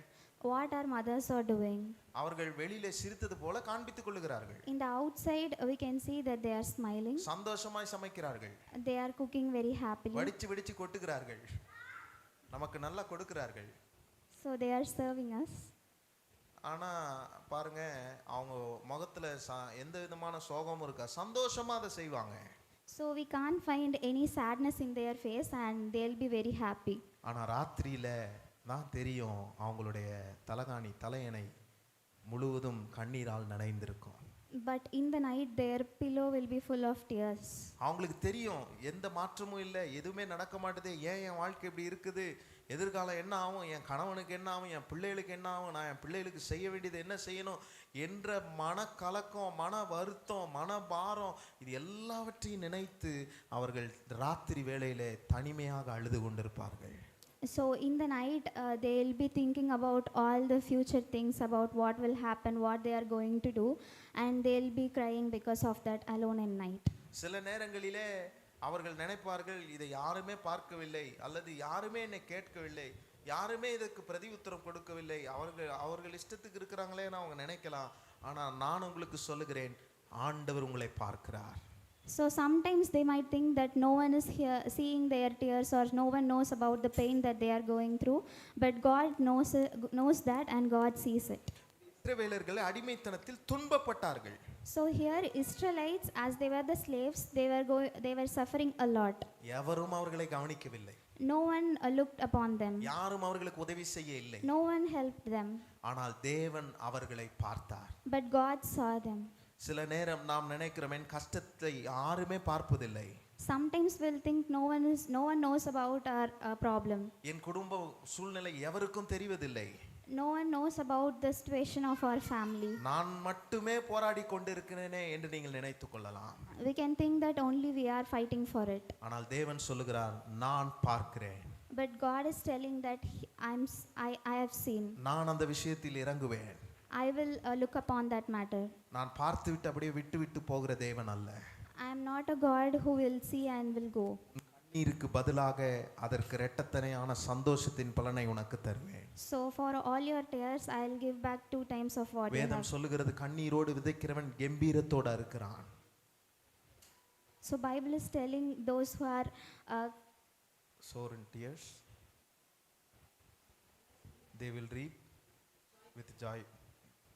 What our mothers are doing? அவர்கள் வெளியிலே சிரித்தது போல காண்பித்துக் கொள்ளுகிறார்கள். In the outside we can see that they are smiling. சந்தோஷமாய் சமைக்கிறார்கள். They are cooking very happily. வடிச்சு வடிச்சு கொட்டுகிறார்கள். நமக்கு நல்லா கொடுக்கிறார்கள். So they are serving us. ஆனா பாருங்க, அவங்க முகத்துல எந்த விதமான சோகமும் இருக்கா, சந்தோஷமா அதை செய்வாங்க. So we can't find any sadness in their face and they'll be very happy. ஆனா ராத்திரியில தான் தெரியும் அவங்களுடைய தலையணை முழுவதும் கண்ணீரால் நனைந்திருக்கும். But in the night, their pillow will be full of tears. அவங்களுக்கு தெரியும் எந்த மாற்றமும் இல்லை, எதுவுமே நடக்க மாட்டுது, ஏன் என் வாழ்க்கை இப்படி இருக்குது, எதிர்காலம் என்ன ஆகும், என் கணவனுக்கு என்ன ஆகும், என் பிள்ளைகளுக்கு என்ன ஆகும், நான் என் பிள்ளைகளுக்கு செய்ய வேண்டியது என்ன செய்யணும் என்ற மனக்கலக்கம், மன வருத்தம், மன பாரம், இது எல்லாவற்றையும் நினைத்து அவர்கள் ராத்திரி வேளையிலே தனிமையாக அழுது கொண்டிருப்பார்கள். So in the night, they'll be thinking about all the future things, about what will happen, what they are going to do, and they'll be crying because of that alone in night. சில நேரங்களிலே அவர்கள் நினைப்பார்கள், இதை யாருமே பார்க்கவில்லை, அல்லது யாருமே என்னை கேட்கவில்லை, யாருமே இதற்கு பிரதி உத்தரம் கொடுக்கவில்லை, அவர்கள் இஷ்டத்துக்கு இருக்கிறாங்களேன்னு அவங்க நினைக்கலாம். ஆனால் நான் உங்களுக்கு சொல்லுகிறேன், ஆண்டவர் உங்களை பார்க்கிறார். So sometimes they might think that no one is here seeing their tears, or no one knows about the pain that they are going through, but God knows that, and God sees it. இஸ்ரவேலர்கள் அடிமைத்தனத்தில் துன்பப்பட்டார்கள். So here Israelites, as they were the slaves, they were suffering a lot. எவரும் அவர்களை கவனிக்கவில்லை. No one looked upon them. யாரும் அவர்களுக்கு உதவி செய்ய இல்லை. No one helped them. ஆனால் தேவன் அவர்களை பார்த்தார். But God saw them. சில நேரம் நாம் நினைக்கிறோம், என் கஷ்டத்தை யாருமே பார்ப்பதில்லை. Sometimes we'll think no one knows about our problem. என் குடும்ப சூழ்நிலை எவருக்கும் தெரிவதில்லை. No one knows about the situation of our family. நான் மட்டுமே போராடி கொண்டிருக்கிறேனே என்று நீங்கள் நினைத்துக் கொள்ளலாம். We can think that only we are fighting for it. ஆனால் தேவன் சொல்லுகிறார், நான் பார்க்கிறேன். But God is telling that I have seen. நான் அந்த விஷயத்தில் இறங்குவேன். I will look upon that matter. நான் பார்த்துவிட்டு அப்படியே விட்டு போகிற தேவன் அல்ல. I am not a God who will see and will go. கண்ணீருக்கு பதிலாக அதற்கு இரட்டத்தனையான சந்தோஷத்தின் பலனை உனக்கு தருவேன். So for all your tears, I will give back 2 times of what you have. வேதம் சொல்லுகிறது, கண்ணீரோடு விதைக்கிறவன் கம்பீரத்தோட இருக்கிறான். So Bible is telling those who are sow in tears, they will reap with joy.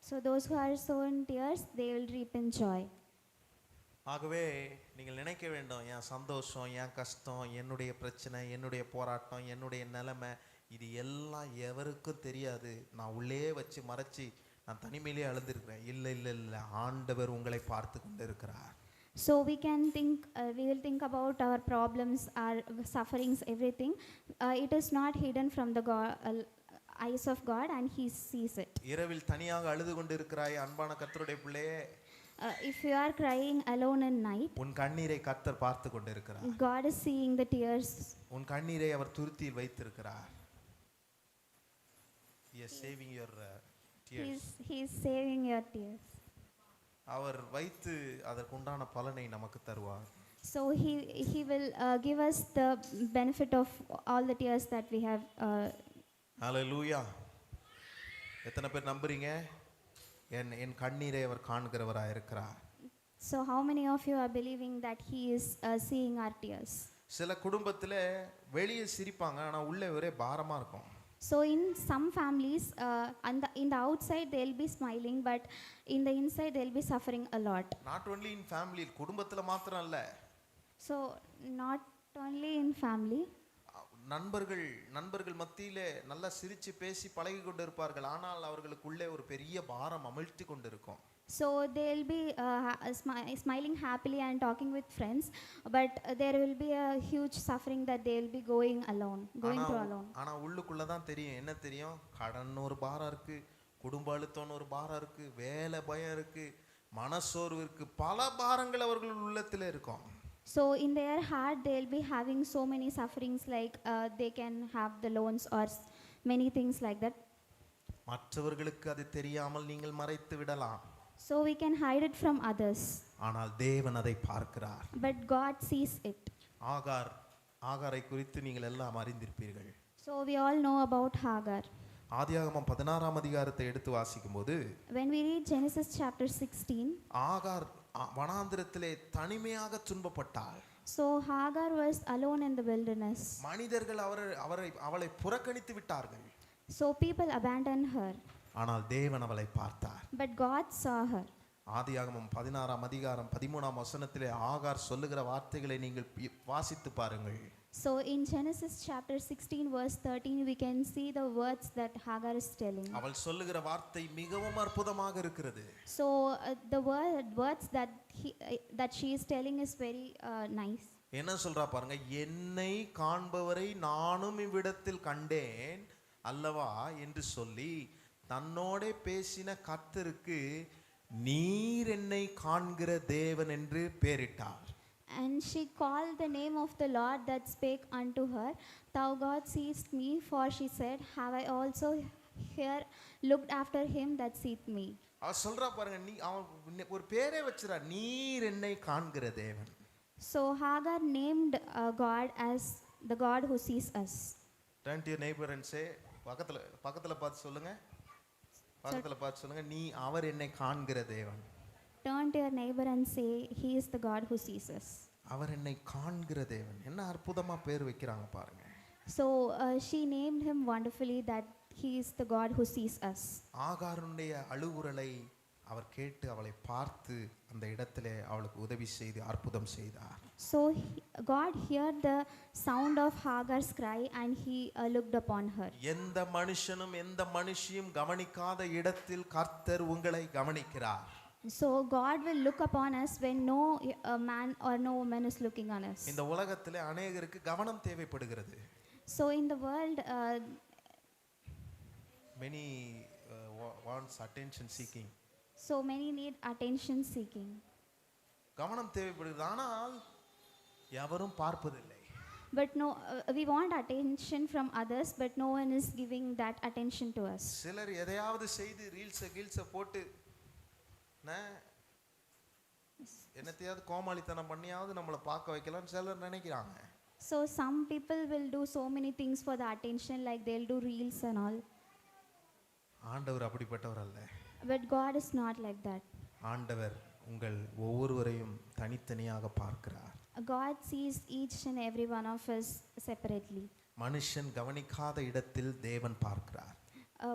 So those who are sown in tears, they will reap in joy. ஆகவே நீங்கள் நினைக்க வேண்டும், என் சந்தோஷம், என் கஷ்டம், என்னுடைய பிரச்சனை, என்னுடைய போராட்டம், என்னுடைய நிலைமை, இது எல்லாம் எவருக்கும் தெரியாது, நான் உள்ளே வச்சு மறைச்சி நான் தனிமையிலே அழுந்திருக்கிறேன். இல்லை இல்லை இல்லை, ஆண்டவர் உங்களை பார்த்து கொண்டு இருக்கிறார். So we will think about our problems, our sufferings, everything. It is not hidden from the eyes of God, and He sees it. இரவில் தனியாக அழுது கொண்டு இருக்கிறாய் அன்பான கர்த்தருடைய பிள்ளையே, if you are crying alone in night, உன் கண்ணீரை கர்த்தர் பார்த்து கொண்டு இருக்கிறார். God is seeing the tears. உன் கண்ணீரை அவர் துருத்தியில் வைத்திருக்கிறார். He is saving your tears. He is saving your tears. அவர் வைத்து அதற்குண்டான பலனை நமக்கு தருவார். So he will give us the benefit of all the tears that we have. ஹல்லேலூயா. எத்தனை பேர் நம்புறீங்க என் கண்ணீரை அவர் காண்கிறவராக இருக்கிறார்? So how many of you are believing that He is seeing our tears? சில குடும்பத்தில் வெளியே சிரிப்பாங்க, ஆனால் உள்ளே ஒரே பாரமாக இருக்கும். So in some families, in the outside they'll be smiling, but in the inside they'll be suffering a lot. Not only in family, குடும்பத்தில் மாத்திரம் அல்ல. So not only in family. நண்பர்கள் மத்தியிலே நல்லா சிரிச்சு பேசி பழகி கொண்டு இருப்பார்கள், ஆனால் அவர்களுக்குள்ளே ஒரு பெரிய பாரம் அமிழ்த்தி கொண்டு இருக்கும். So they'll be smiling happily and talking with friends, but there will be a huge suffering that they'll be going through alone. ஆனா உள்ளுக்குள்ள தான் தெரியும், என்ன தெரியும், கடன் ஒரு பாரம் இருக்கு, குடும்ப அழுத்தம் ஒரு பாரம் இருக்கு, வேலை பயம் இருக்கு, மனசோர்வு இருக்கு, பல பாரங்கள் அவர்கள் உள்ளத்திலே இருக்கும். So in their heart they'll be having so many sufferings, like they can have the loans or many things like that. மற்றவர்களுக்கு அது தெரியாமல் நீங்கள் மறைத்து விடலாம். So we can hide it from others. ஆனால் தேவன் அதை பார்க்கிறார். But God sees it. ஆகாரை குறித்து நீங்கள் எல்லாம் அறிந்திருப்பீர்கள். So we all know about Hagar. ஆதியாகமம் 16ஆம் அதிகாரத்தை எடுத்து வாசிக்கும்போது, when we read Genesis chapter 16, ஆகார் வனாந்திரத்திலே தனிமையாக துன்பப்பட்டாள். So Hagar was alone in the wilderness. மனிதர்கள் அவளை புறக்கணித்து விட்டார்கள். So people abandoned her. ஆனால் தேவன் அவளை பார்த்தார். But God saw her. ஆதியாகமம் 16ஆம் அதிகாரம் 13ஆம் வசனத்திலே ஆகார் சொல்லுகிற வார்த்தைகளை நீங்கள் வாசித்து பாருங்கள். So in Genesis chapter 16 verse 13 we can see the words that Hagar is telling. அவள் சொல்லுகிற வார்த்தை மிகவும் அற்புதமாக இருக்கிறது. So the words that she is telling is very nice. என்ன சொல்றா பாருங்க, என்னை காண்பவரை நானும் இவ்விடத்தில் கண்டேன் அல்லவா என்று சொல்லி தன்னோட பேசின கர்த்தருக்கு நீர் என்னை காண்கிற தேவன் என்று பெயரிட்டார். And she called the name of the Lord that spake unto her, Thou God seest me, for she said, Have I also here looked after him that seeth me. அவ சொல்றா பாருங்க, நீ அவன் ஒரு பேரே வச்சிரா, நீர் என்னை காண்கிற தேவன். So Hagar named God as the God who sees us. Turn to your neighbor and say, பக்கத்துல பார்த்து சொல்லுங்க, பக்கத்துல பார்த்து சொல்லுங்க, நீ அவர் என்னை காண்கிற தேவன். Turn to your neighbor and say, He is the God who sees us. அவர் என்னை காண்கிற தேவன். என்ன அற்புதமா பேர் வைக்கிறாங்க பாருங்க. So she named him wonderfully that He is the God who sees us. ஆகாருடைய அழுகுரலை அவர் கேட்டு அவளை பார்த்து அந்த இடத்திலே அவளுக்கு உதவி செய்து அற்புதம் செய்தார். So God heard the sound of Hagar's cry and He looked upon her. எந்த மனுஷனும் எந்த மனுஷியும் கவனிக்காத இடத்தில் கர்த்தர் உங்களை கவனிக்கிறார். So God will look upon us when no man or no woman is looking on us. இந்த உலகத்திலே अनेகருக்கு கவனம் தேவைப்படுகிறது. So in the world many wants attention seeking. So many need attention seeking. கவனம் தேவைப்படுகிறது, ஆனால் எவரும் பார்ப்பதில்லை. But no we want attention from others, but no one is giving that attention to us. சிலர் எதையாவது செய்து ரீல்ஸ் போட்டு என்னத்தையாவது கோமாளித்தனம் பண்ணியாவது நம்மளை பார்க்க வைக்கலாம்னு சிலர் நினைக்கிறாங்க. So some people will do so many things for the attention, like they'll do reels and all. ஆண்டவர் அப்படிப்பட்டவர் அல்ல. But God is not like that. ஆண்டவர் உங்கள் ஒவ்வொருவரையும் தனித்தனியாக பார்க்கிறார். God sees each and every one of us separately. மனுஷன் கவனிக்காத இடத்தில் தேவன் பார்க்கிறார்.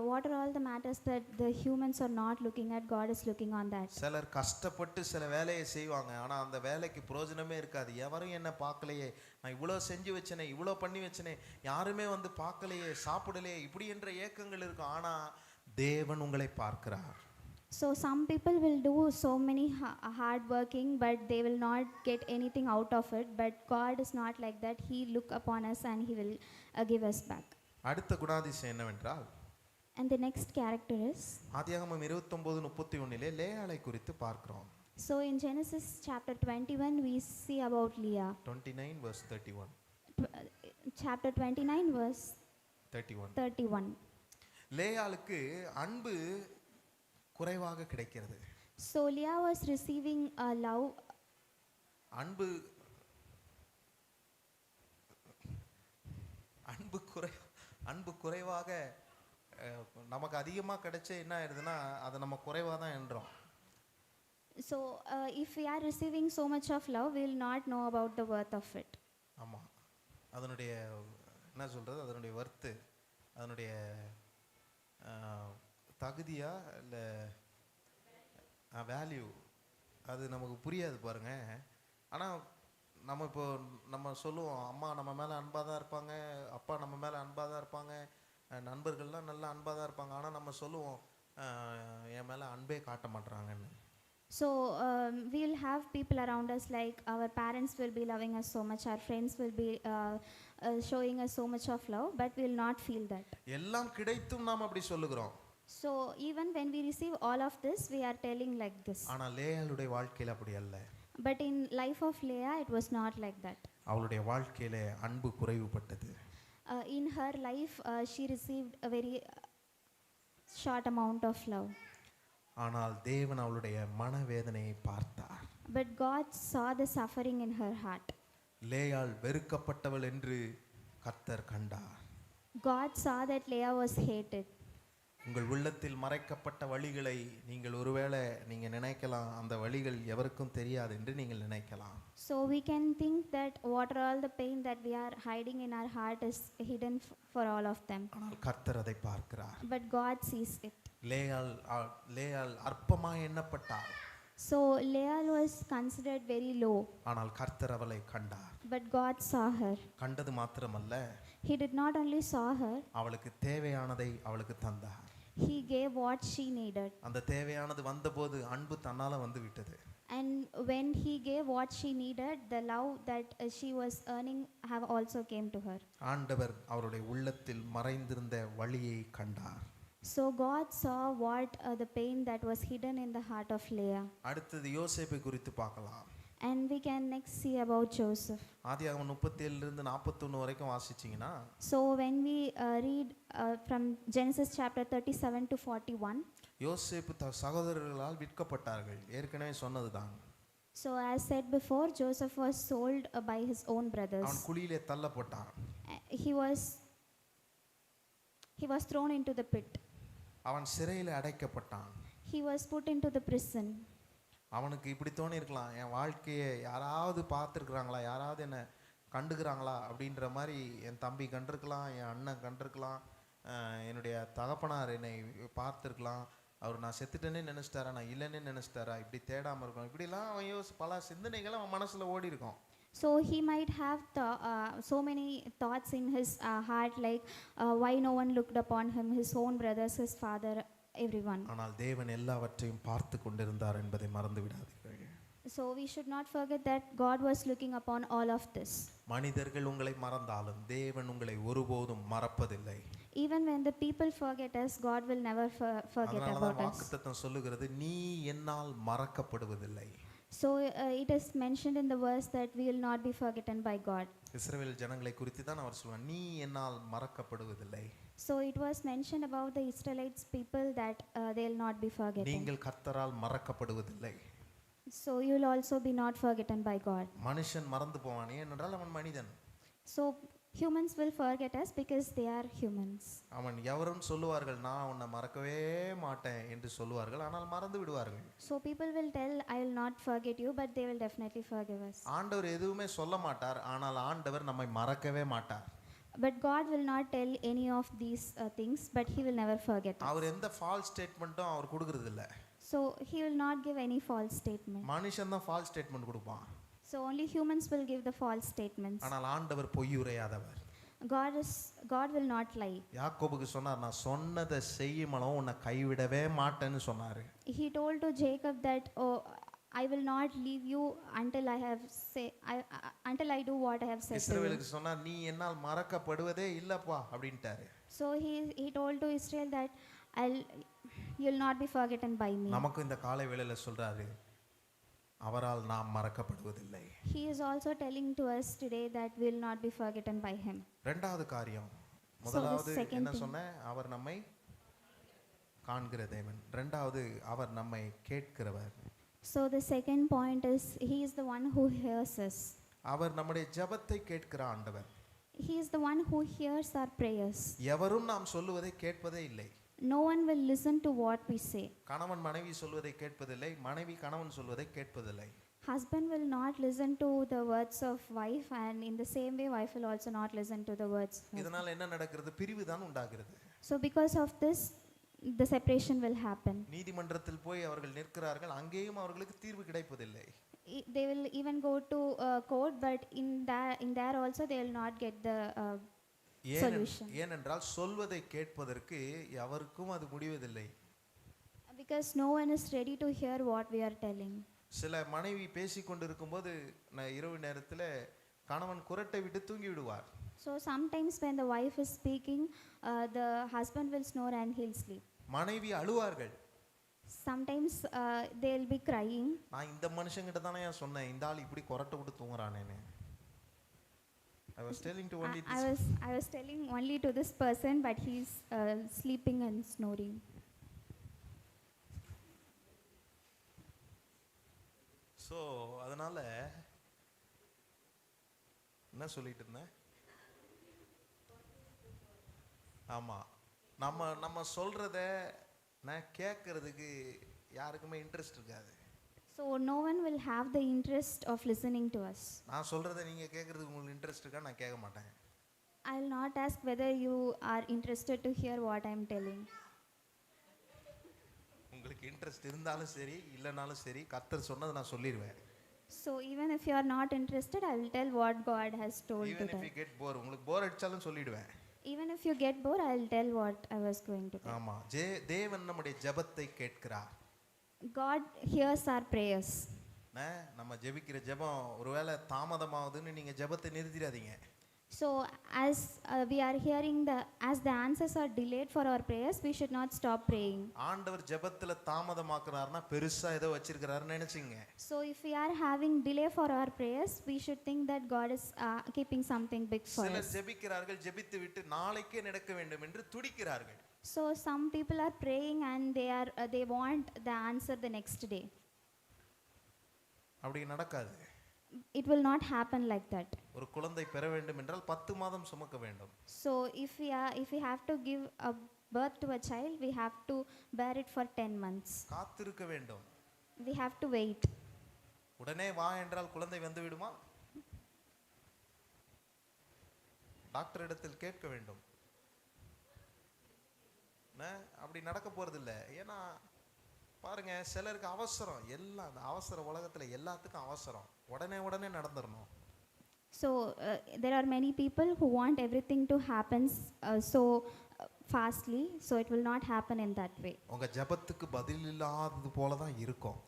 What are all the matters that the humans are not looking at, God is looking on that. சிலர் கஷ்டப்பட்டு சில வேலையை செய்வாங்க, ஆனா அந்த வேலைக்கு பிரயோஜனமே இருக்காது. எவரும் என்ன பார்க்கலையே, நான் இவ்வளோ செஞ்சு வச்சனே, இவ்வளோ பண்ணி வச்சனே, யாருமே வந்து பார்க்கலையே, சாப்பிடலையே, இப்படி என்ற ஏக்கங்கள் இருக்கும். ஆனா தேவன் உங்களை பார்க்கிறார். So some people will do so many hard working, but they will not get anything out of it. But God is not like that. He look upon us and He will give us back. அடுத்த குணாதிசயம் என்னவென்றால், And the next character is, ஆதியாகமம் 29:31 லேயாளை குறித்து பார்க்கிறோம். so in Genesis chapter 21 we see about Leah. 29:31. Chapter 29 verse 31. லேயாளுக்கு அன்பு குறைவாக கிடைக்கிறது. So Leah was receiving a love. அன்பு குறைவாக நமக்கு அதிகமாக கிடைச்ச என்ன ஆயிடுதுன்னா அதை நம்ம குறைவாக தான் எண்றோம். So if we are receiving so much of love, we will not know about the worth of it. ஆமாம், அதனுடைய என்ன சொல்கிறது, அதனுடைய வர்த்து, அதனுடைய தகுதியா இல்லை வேல்யூ அது நமக்கு புரியாது பாருங்க. ஆனால் நம்ம சொல்லுவோம், அம்மா நம்ம மேலே அன்பாக தான் இருப்பாங்க, அப்பா நம்ம மேலே அன்பாக தான் இருப்பாங்க, நண்பர்கள்லாம் நல்லா அன்பாக தான் இருப்பாங்க. ஆனால் நம்ம சொல்லுவோம் என் மேலே அன்பே காட்ட மாட்டுறாங்கன்னு. So we will have people around us, like our parents will be loving us so much, our friends will be showing us so much of love, but we will not feel that. எல்லாம் கிடைத்தும் நாம் அப்படி சொல்லுகிறோம். So even when we receive all of this, we are telling like this. ஆனால் லேயாளுடைய வாழ்க்கையில் அப்படி அல்ல. But in life of Leah, it was not like that. அவளுடைய வாழ்க்கையில அன்பு குறைவுபட்டது. In her life, she received a very short amount of love. ஆனால் தேவன் அவளுடைய மனவேதனையை பார்த்தார். But God saw the suffering in her heart. லேயாள் வெறுக்கப்பட்டவள் என்று கர்த்தர் கண்டார். God saw that Leah was hated. உங்கள் உள்ளத்தில் மறைக்கப்பட்ட வழிகளை நீங்கள் ஒருவேளை நீங்க நினைக்கலாம், அந்த வழிகள் எவருக்கும் தெரியாது என்று நீங்கள் நினைக்கலாம். So we can think that what are all the pain that we are hiding in our heart is hidden for all of them. ஆனால் கர்த்தர் அதை பார்க்கிறார். But God sees it. லேயாள் அற்பமாய் எண்ணப்பட்டாள். So Leah was considered very low, ஆனால் கர்த்தர் அவளை கண்டார். but God saw her. கண்டது மாத்திரமல்ல, He did not only saw her, அவளுக்கு தேவையானதை அவளுக்கு தந்தார். He gave what she needed. அந்த தேவையானது வந்தபோது அன்பு தன்னால வந்து விட்டது. And when He gave what she needed, the love that she was earning have also came to her. ஆண்டவர் அவருடைய உள்ளத்தில் மறைந்திருந்த வழியை கண்டார். So God saw what the pain that was hidden in the heart of Leah. அடுத்தது யோசேப்பை குறித்து பார்க்கலாம். And we can next see about Joseph. ஆதியாகமம் 37 இருந்து 41 வரைக்கும் வாசிச்சீங்கன்னா, So when we read from Genesis chapter 37 to 41, யோசேப்பு சகோதரர்களால் விற்கப்பட்டார்கள். ஏற்கனவே சொன்னதுதான். so as said before, Joseph was sold by his own brothers. அவன் குழியிலே தள்ளப்பட்டான். He was thrown into the pit. அவன் சிறையில் அடைக்கப்பட்டான். He was put into the prison. அவனுக்கு இப்படி தோணி இருக்கலாம், என் வாழ்க்கையை யாராவது பார்த்துருக்குறாங்களா, யாராவது என்னை கண்டுக்கிறாங்களா அப்படின்ற மாதிரி. என் தம்பி கண்டிருக்கலாம், என் அண்ணன் கண்டிருக்கலாம், என்னுடைய தகப்பனார் என்னை பார்த்துருக்கலாம். அவர் நான் செத்துட்டேன்னே நினச்சிட்டாரா, நான் இல்லைன்னே நினச்சிட்டாரா, இப்படி தேடாமல் இருக்கணும், இப்படிலாம் அவன் பல சிந்தனைகள் அவன் மனசில் ஓடி இருக்கும். So he might have so many thoughts in his heart, like why no one looked upon him, his own brothers, his father, everyone. ஆனால் தேவன் எல்லாவற்றையும் பார்த்து கொண்டிருந்தார் என்பதை மறந்து விடாதீர்கள். So we should not forget that God was looking upon all of this. மனிதர்கள் உங்களை மறந்தாலும் தேவன் உங்களை ஒருபோதும் மறப்பதில்லை. Even when the people forget us, God will never forget அதனாலதான் about us. வாக்குத்தத்தம் சொல்லுகிறது, நீ என்னால் மறக்கப்படுவதில்லை. So it is mentioned in the verse that we will not be forgotten by God. இஸ்ரவேல் ஜனங்களை குறித்து தான் அவர் சொல்றார், நீ என்னால் மறக்கப்படுவதில்லை. So it was mentioned about the Israelites people that they will not be forgotten. நீங்கள் கர்த்தரால் மறக்கப்படுவதில்லை. So you will also be not forgotten by God. மனுஷன் மறந்து போவான், ஏனென்றால் அவன் மனிதன். So humans will forget us because they are humans. அவன் எவரும் சொல்லுவார்கள், நான் உன்னை மறக்கவே மாட்டேன் என்று சொல்லுவார்கள், ஆனால் மறந்து விடுவார்கள். So people will tell, I will not forget you, but they will definitely forgive us. ஆண்டவர் எதுவுமே சொல்ல மாட்டார், ஆனால் ஆண்டவர் நம்மை மறக்கவே மாட்டார். But God will not tell any of these things, but He will never forget us. அவர் எந்த ஃபால்ஸ் ஸ்டேட்மெண்ட்டும் அவர் கொடுக்கறது இல்ல. So He will not give any false statement. மனுஷன் தான் ஃபால்ஸ் ஸ்டேட்மெண்ட் கொடுப்பான். So only humans will give the false statements. ஆனால் ஆண்டவர் பொய் உரையாதவர். God will not lie. யாக்கோபுக்கு சொன்னார், நான் சொன்னதை செய்யுமளவும் உன்னை கைவிடவே மாட்டேன்னு சொன்னாரு. He told to Jacob that, oh, I will not leave you until until I do what I have said to you. இஸ்ரவேலுக்கு சொன்னார், நீ என்னால் மறக்கப்படுவதே இல்லப்பா அப்படின்ட்டாரு. So he told to Israel that you'll not be forgotten by me. நமக்கு இந்த காலை வேளையில சொல்றாரு, அவரால் நாம் மறக்கப்படுவதில்லை. He is also telling to us today that we will not be forgotten by him. இரண்டாவது காரியம், the முதலாவது second என்ன thing. சொன்னேன், அவர் நம்மை காண்கிற தேவன். இரண்டாவது அவர் நம்மை கேட்கிறவர். So the second point is He is the one who hears us. அவர் நம்முடைய ஜெபத்தை கேட்கிற ஆண்டவர். He is the one who hears our prayers. எவரும் நாம் சொல்லுவதை கேட்பதே இல்லை. No one will listen to what we say. கணவன் மனைவி சொல்வதை கேட்பதில்லை, மனைவி கணவன் சொல்வதை கேட்பதில்லை. Husband will not listen to the words of wife, and in the same way wife will also not listen to the words of husband. இதனால என்ன நடக்கிறது, பிரிவு தான் உண்டாகிறது. So because of this the separation will happen. நீதிமன்றத்தில் போய் அவர்கள் நிற்கிறார்கள், அங்கேயும் அவர்களுக்கு தீர்வு கிடைப்பதில்லை. They will even go to court, but in there also they will not get the solution. ஏனென்றால் சொல்வதை கேட்பதற்கு எவருக்கும் அது முடிவதில்லை. Because no one is ready to hear what we are telling. சில மனைவி பேசிக்கொண்டிருக்கும் போது இரவு நேரத்தில் கணவன் குரட்டை விட்டு தூங்கி விடுவார். So sometimes when the wife is speaking, the husband will snore and he'll sleep. மனைவி அழுவார்கள். Sometimes they'll be crying. நான் இந்த மனுஷங்கிட்ட தானே சொன்னேன், இந்த ஆள் இப்படி குரட்டை விட்டு தூங்குறானேன்னு. I was telling to only this. I was telling only to this person, but he's sleeping and snoring. So அதனால என்ன சொல்லிட்டு இருந்தேன், ஆமா, நம்ம சொல்றத கேட்கறதுக்கு யாருக்குமே இன்ட்ரெஸ்ட் இருக்காது. So no one will have the interest of listening to us. நான் சொல்றத நீங்க கேட்கறதுக்கு உங்களுக்கு இன்ட்ரெஸ்ட் இருக்கா, நான் கேட்க மாட்டேன். I will not ask whether you are interested to hear what I am telling. உங்களுக்கு உங்களுக்கு இன்ட்ரெஸ்ட் இருந்தாலும் சரி இல்லைனாலும் சரி கர்த்தர் சொன்னதை நான் சொல்லிடுவேன். So even if you are not interested, I will tell what God has told even if today. You get bore, உங்களுக்கு போர் அடிச்சாலும் சொல்லிடுவேன். Even if you get bored, I will tell what I was going to tell. ஆமா, தேவன் நம்முடைய ஜெபத்தை கேட்கிறார். God hears our prayers. நம்ம ஜெபிக்கிற ஜெபம் ஒருவேளை தாமதமாகுதுன்னு நீங்க ஜெபத்தை நிறுத்திடாதீங்க. So as we are hearing as the answers are delayed for our prayers, we should not stop praying. ஆண்டவர் ஜெபத்துல தாமதமாக்குறாருன்னா பெருசா ஏதோ வச்சிருக்கிறாருன்னு நினைச்சீங்க. So if we are having delay for our prayers, we should think that God is keeping something big for சிலர் us. ஜெபிக்கிறார்கள், ஜெபித்து விட்டு நாளைக்கே நடக்க வேண்டும் என்று துடிக்கிறார்கள். So some people are praying and they want the answer the next day. அப்படி நடக்காது. It will not happen like that. ஒரு குழந்தை பெற வேண்டும் என்றால் 10 மாதம் சுமக்க வேண்டும். So if we have to give a birth to a child, we have to bear it for 10 months. காத்திருக்க வேண்டும். We have to wait. உடனே வா என்றால் குழந்தை வந்து விடுமா? டாக்டர் இடத்தில் கேட்க வேண்டும். அப்படி நடக்க போறதில்லை. ஏன்னா பாருங்க, சிலருக்கு அவசரம், எல்லாம் அந்த அவசர உலகத்துல எல்லாத்துக்கும் அவசரம், உடனே நடந்துடணும். So there are many people who want everything to happen so fastly, so it will not happen in that way. உங்க ஜெபத்துக்கு பதில் இல்லாதது போல தான் இருக்கும்.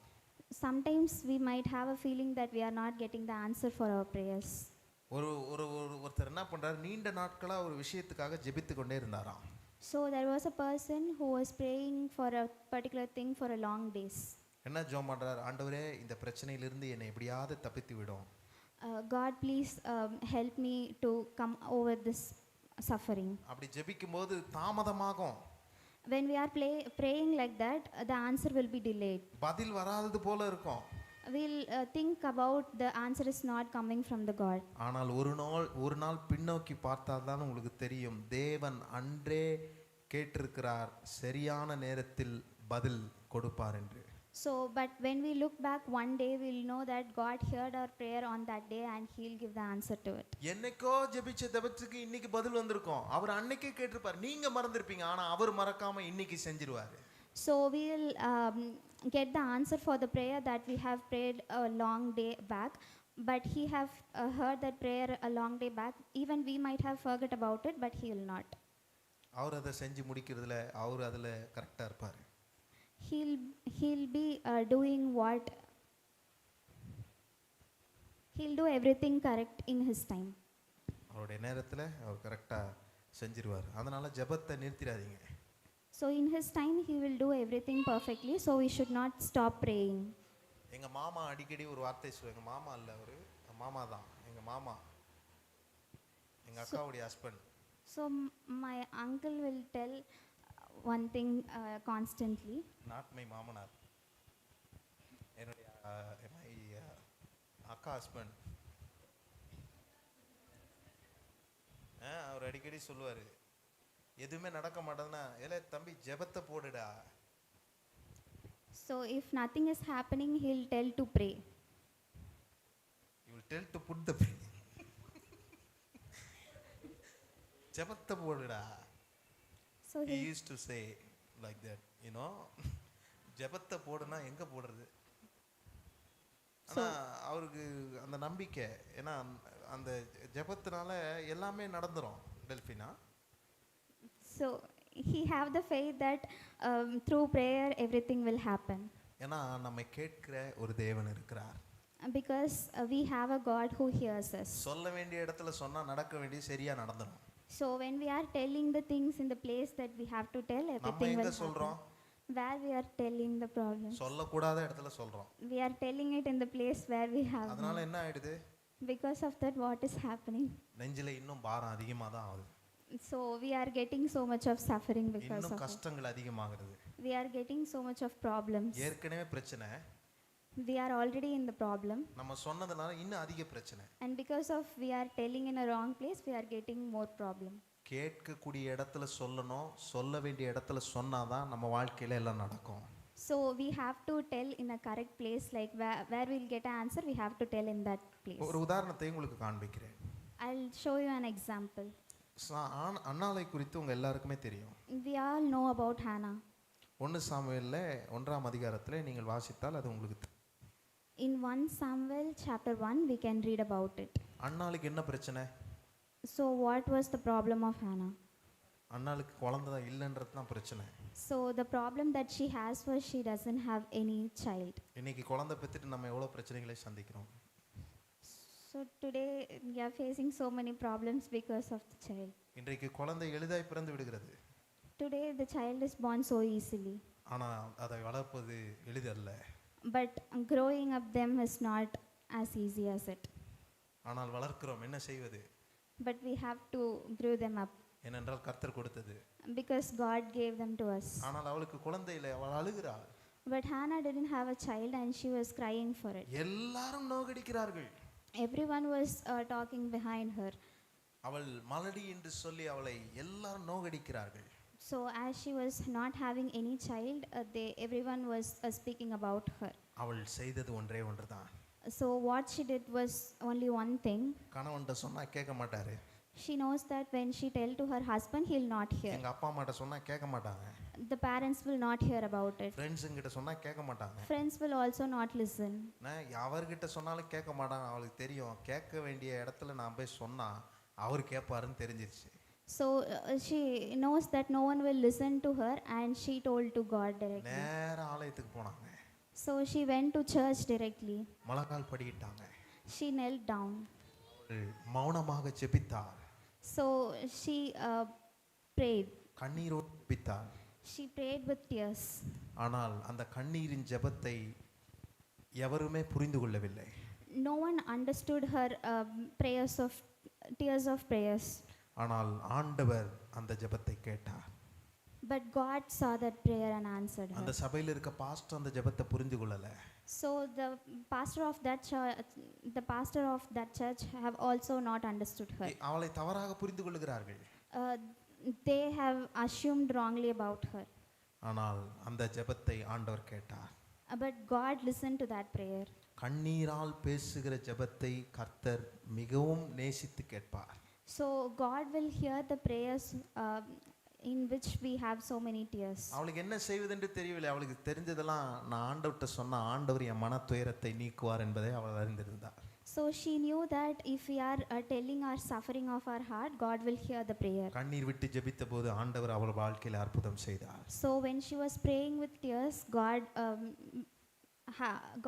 Sometimes we might have a feeling that we are not getting the answer for our prayers. ஒருத்தர் என்ன பண்றாரு, நீண்ட நாட்களா ஒரு விஷயத்துக்காக ஜெபித்து கொண்டே இருந்தாராம். So there was a person who was praying for a particular thing for a long days. என்ன ஜெபம் பண்றாரு, ஆண்டவரே இந்த பிரச்சனையிலிருந்து என்னை எப்படியாவது தப்பித்து விடும். God please help me to come over this suffering. அப்படி ஜெபிக்கும்போது தாமதமாகும். When we are praying like that, the answer will be delayed. பதில் வராதது போல இருக்கும். We'll think about the answer is not coming from the God. ஆனால் ஒரு நாள் பின்னோக்கி பார்த்தால் தான் உங்களுக்கு தெரியும், தேவன் அன்றே கேட்டிருக்கிறார், சரியான நேரத்தில் பதில் கொடுப்பார் என்று. So but when we look back one day, we'll know that God heard our prayer on that day and he'll give the answer to it. என்னைக்கோ ஜெபிச்ச ஜெபத்துக்கு இன்னைக்கு பதில் வந்திருக்கும். அவர் அன்னைக்கே கேட்டிருப்பார், நீங்க மறந்துருப்பீங்க, ஆனா அவர் மறக்காம இன்னைக்கு செஞ்சிருவாரு. So we'll get the answer for the prayer that we have prayed a long day back, but he have heard that prayer a long day back. Even we might have forgot about it, but he will not. அவர் அதை செஞ்சு முடிக்கிறதுல அவர் அதுல கரெக்டா இருப்பார். He'll be doing what he'll do everything correct in his time. அவருடைய நேரத்துல அவர் கரெக்டா செஞ்சிருவார். அதனால ஜெபத்தை நிறுத்திடாதீங்க. So in his time he will do everything perfectly, so we should not stop praying. எங்க மாமா அடிக்கடி ஒரு வார்த்தை சொல்லுவாங்க. மாமா இல்ல, ஒரு மாமா தான், எங்க மாமா, எங்க அக்காவுடைய husband. So my uncle will tell one thing constantly. Not my மாமனார், என்னுடைய அக்கா ஹஸ்பண்ட். அவர் அடிக்கடி சொல்லுவாரு, எதுவுமே நடக்க மாட்டேதுன்னா, ஏலே தம்பி ஜெபத்தை போடுடா. So if nothing is happening, he'll tell to pray. You will tell to put the prayer. ஜெபத்தை போடுடா. So He used to say like that, you know. ஜெபத்தை போடுனா எங்க போடுறது? ஆனா அவருக்கு அந்த நம்பிக்கை, ஏன்னா அந்த ஜெபத்தினால எல்லாமே நடந்துரும் டெல்பினா. So he have the faith that through prayer everything will happen. ஏன்னா நம்மை கேட்கிற ஒரு தேவன் இருக்கிறார். Because we have a God who hears us. சொல்ல வேண்டிய இடத்துல சொன்னா நடக்க வேண்டிய சரியா நடந்துரும். So when we are telling the things in the place that we have to tell, நம்ம everything எங்க will சொல்றோம்? happen. Where we are telling the problem. சொல்லக்கூடாத இடத்துல சொல்றோம். We are telling it in the place where we have. அதனால என்ன ஆயிடுது? Because of that, what is happening? நெஞ்சில இன்னும் பாரம் அதிகமா தான் ஆகுது. So we are getting so much of suffering because இன்னும் of it. கஷ்டங்கள் அதிகமாகிறது. We are getting so much of problems. ஏற்கனவே பிரச்சனை, We are already in the problem, நம்ம சொன்னதுனால இன்னும் அதிக பிரச்சனை. and because of we are telling in a wrong place, we are getting more problem. கேட்கக்கூடிய இடத்துல சொல்லணும், சொல்ல வேண்டிய இடத்துல சொன்னாதான் நம்ம வாழ்க்கையில எல்லாம் நடக்கும். So we have to tell in a correct place, like where we'll get an answer, we have to tell in that place. ஒரு உதாரணத்தை உங்களுக்கு காண்பிக்கிறேன். I'll show you an example. அன்னாளை குறித்து உங்க எல்லாருக்குமே தெரியும். We all know about Hannah. 1 சாமுவேலில் 1ஆம் அதிகாரத்தில் நீங்கள் வாசித்தால் அது உங்களுக்கு In 1 Samuel chapter 1, we can read about it. அன்னாளுக்கு என்ன பிரச்சனை? So, what was the problem of Hannah? அன்னாளுக்கு குழந்தை இல்லைன்றது தான் பிரச்சனை. So, the problem that she has was she doesn't have any child. இன்னைக்கு குழந்தை பெற்றுட்டு நம்ம எவ்வளோ பிரச்சனைகளை சந்திக்கிறோம். So, today we are facing so many problems because of the child. இன்றைக்கு குழந்தை எளிதாய் பிறந்து விடுகிறது. Today, the child is born so easily. ஆனால் அதை வளர்ப்பது எளிதல்ல. But growing up them is not as easy as it. ஆனால் வளர்க்கிறோம், என்ன செய்வது? But we have to grow them up ஏனென்றால் கர்த்தர் கொடுத்தது. because God gave them to us. ஆனால் அவளுக்கு குழந்தை இல்லை, அவள் அழுகிறாள். But Hannah didn't have a child and she was crying for it. எல்லாரும் நோகடிக்கிறார்கள். Everyone was talking behind her. அவள் மலடி என்று சொல்லி அவளை எல்லாரும் நோகடிக்கிறார்கள். So as she was not having any child, everyone was speaking about her. அவள் செய்தது ஒன்றே ஒன்றுதான். So what she did was only one thing. கணவன்கிட்ட சொன்னா கேட்க மாட்டாரு. She knows that when she tell to her husband, he'll not hear. எங்க அப்பா அம்மாட்ட சொன்னா கேட்க மாட்டாங்க. The parents will not hear about it. ஃப்ரெண்ட்ஸுங்கிட்ட சொன்னா கேட்க மாட்டாங்க. Friends will also not listen. அவர்கிட்ட சொன்னாலும் கேட்க மாட்டாங்க. அவளுக்கு தெரியும் கேட்க வேண்டிய இடத்துல நான் போய் சொன்னா அவர் கேட்பாருன்னு தெரிஞ்சிருச்சு. So she knows that no one will listen to her and she told to God directly. நேர ஆலயத்துக்கு போனாங்க. So she went to church directly. முழங்கால் படியிட்டாங்க. She knelt down. மௌனமாக ஜெபித்தார். So she prayed. கண்ணீரோடு ஜெபித்தார். She prayed with tears. ஆனால் அந்த கண்ணீரின் ஜெபத்தை எவருமே புரிந்து கொள்ளவில்லை. No one understood her tears of prayers. ஆனால் ஆண்டவர் அந்த ஜெபத்தை கேட்டார். But God saw that prayer and answered her. அந்த சபையில் இருக்க பாஸ்டர் அந்த ஜெபத்தை புரிந்து கொள்ளல. So the pastor of that church have also not understood her. அவளை தவறாக புரிந்து கொள்கிறார்கள். They have assumed wrongly about her. ஆனால் அந்த ஜெபத்தை ஆண்டவர் கேட்டார். But God listened to that prayer. கண்ணீரால் பேசுகிற ஜெபத்தை கர்த்தர் மிகவும் நேசித்து கேட்பார். So God will hear the prayers in which we have so many tears. அவளுக்கு என்ன செய்வதென்று தெரியவில்லை. அவளுக்கு தெரிஞ்சதெல்லாம் நான் ஆண்டவர்கிட்ட சொன்னா ஆண்டவர் என் மன துயரத்தை நீக்குவார் என்பதை அவள் அறிந்திருந்தார். So she knew that if we are telling our suffering of our heart, God will hear the prayer. கண்ணீர் விட்டு ஜெபித்த போது ஆண்டவர் அவள் வாழ்க்கையில் அற்புதம் செய்தார். So when she was praying with tears,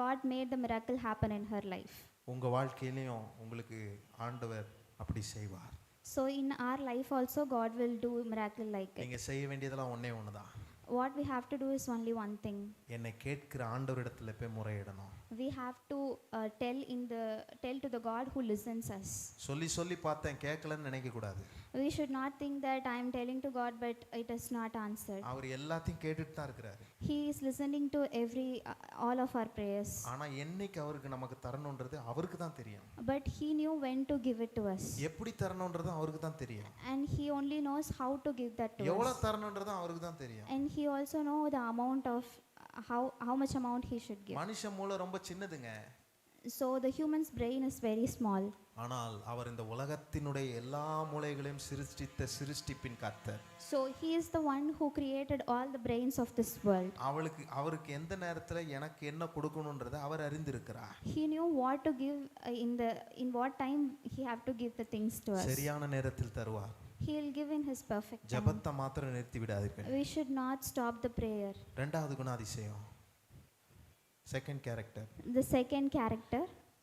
God made the miracle happen in her life. உங்க வாழ்க்கையிலையும் உங்களுக்கு ஆண்டவர் அப்படி செய்வார். So in our life also God will do miracle like it. நீங்க செய்ய வேண்டியதெல்லாம் ஒண்ணே ஒண்ணுதான். What we have to do is only one thing. என்னை கேட்கிற ஆண்டவரிடத்துல போய் முறையிடணும். We have to tell to the God who listens us. சொல்லி பார்த்தேன் கேட்கலன்னு நினைக்க கூடாது. We should not think that I am telling to God but it is not answered. அவர் எல்லாத்தையும் கேட்டுட்டு தான் இருக்கிறாரு. He is listening to all of our prayers. ஆனா என்னைக்கு அவருக்கு நமக்கு தரணும்ன்றது அவருக்கு தான் தெரியும். But he knew when to give it to us. எப்படி தரணும்ன்றது அவருக்கு தான் தெரியும். And he only knows how to give that to us. எவ்வளவு தரணும்ன்றது அவருக்கு தான் தெரியும். And he also know the amount of how much amount he should give. மனுஷ மூளை ரொம்ப சின்னதுங்க. So the human's brain is very small. ஆனால் அவர் இந்த உலகத்தினுடைய எல்லா மூளைகளையும் சிருஷ்டிப்பின் கர்த்தர். So he is the one who created all the brains of this world. அவருக்கு எந்த நேரத்துல எனக்கு என்ன கொடுக்கணும்ன்றதை அவர் அறிந்திருக்கிறார். He knew what to give in what time he have to give the things to us. சரியான நேரத்தில் தருவார். He will give in his perfect time. ஜெபத்தை மாத்திரம் நிறுத்தி விடாதீர்கள். We should not stop the prayer. இரண்டாவது குணாதிசயம், second character. The second character,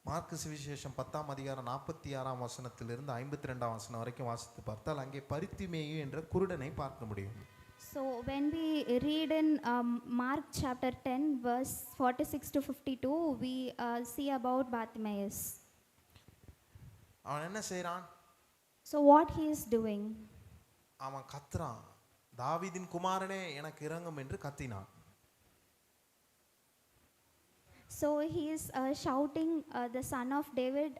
mark சுவிசேஷம் 10ஆம் அதிகாரம் 46ஆம் வசனத்திலிருந்து 52ஆம் வசனம் வரைக்கும் வாசித்து பார்த்தால் அங்கே பரித்திமேயு என்ற குருடனை பார்க்க முடியும். so when we read in Mark chapter 10 verse 46 to 52, we see about Bartimaeus. அவன் என்ன செய்றான்? So what he is doing? அவன் கத்துறான், தாவீதின் குமாரனே எனக்கு இரங்கும் என்று கத்தினான். So he is shouting, the son of David,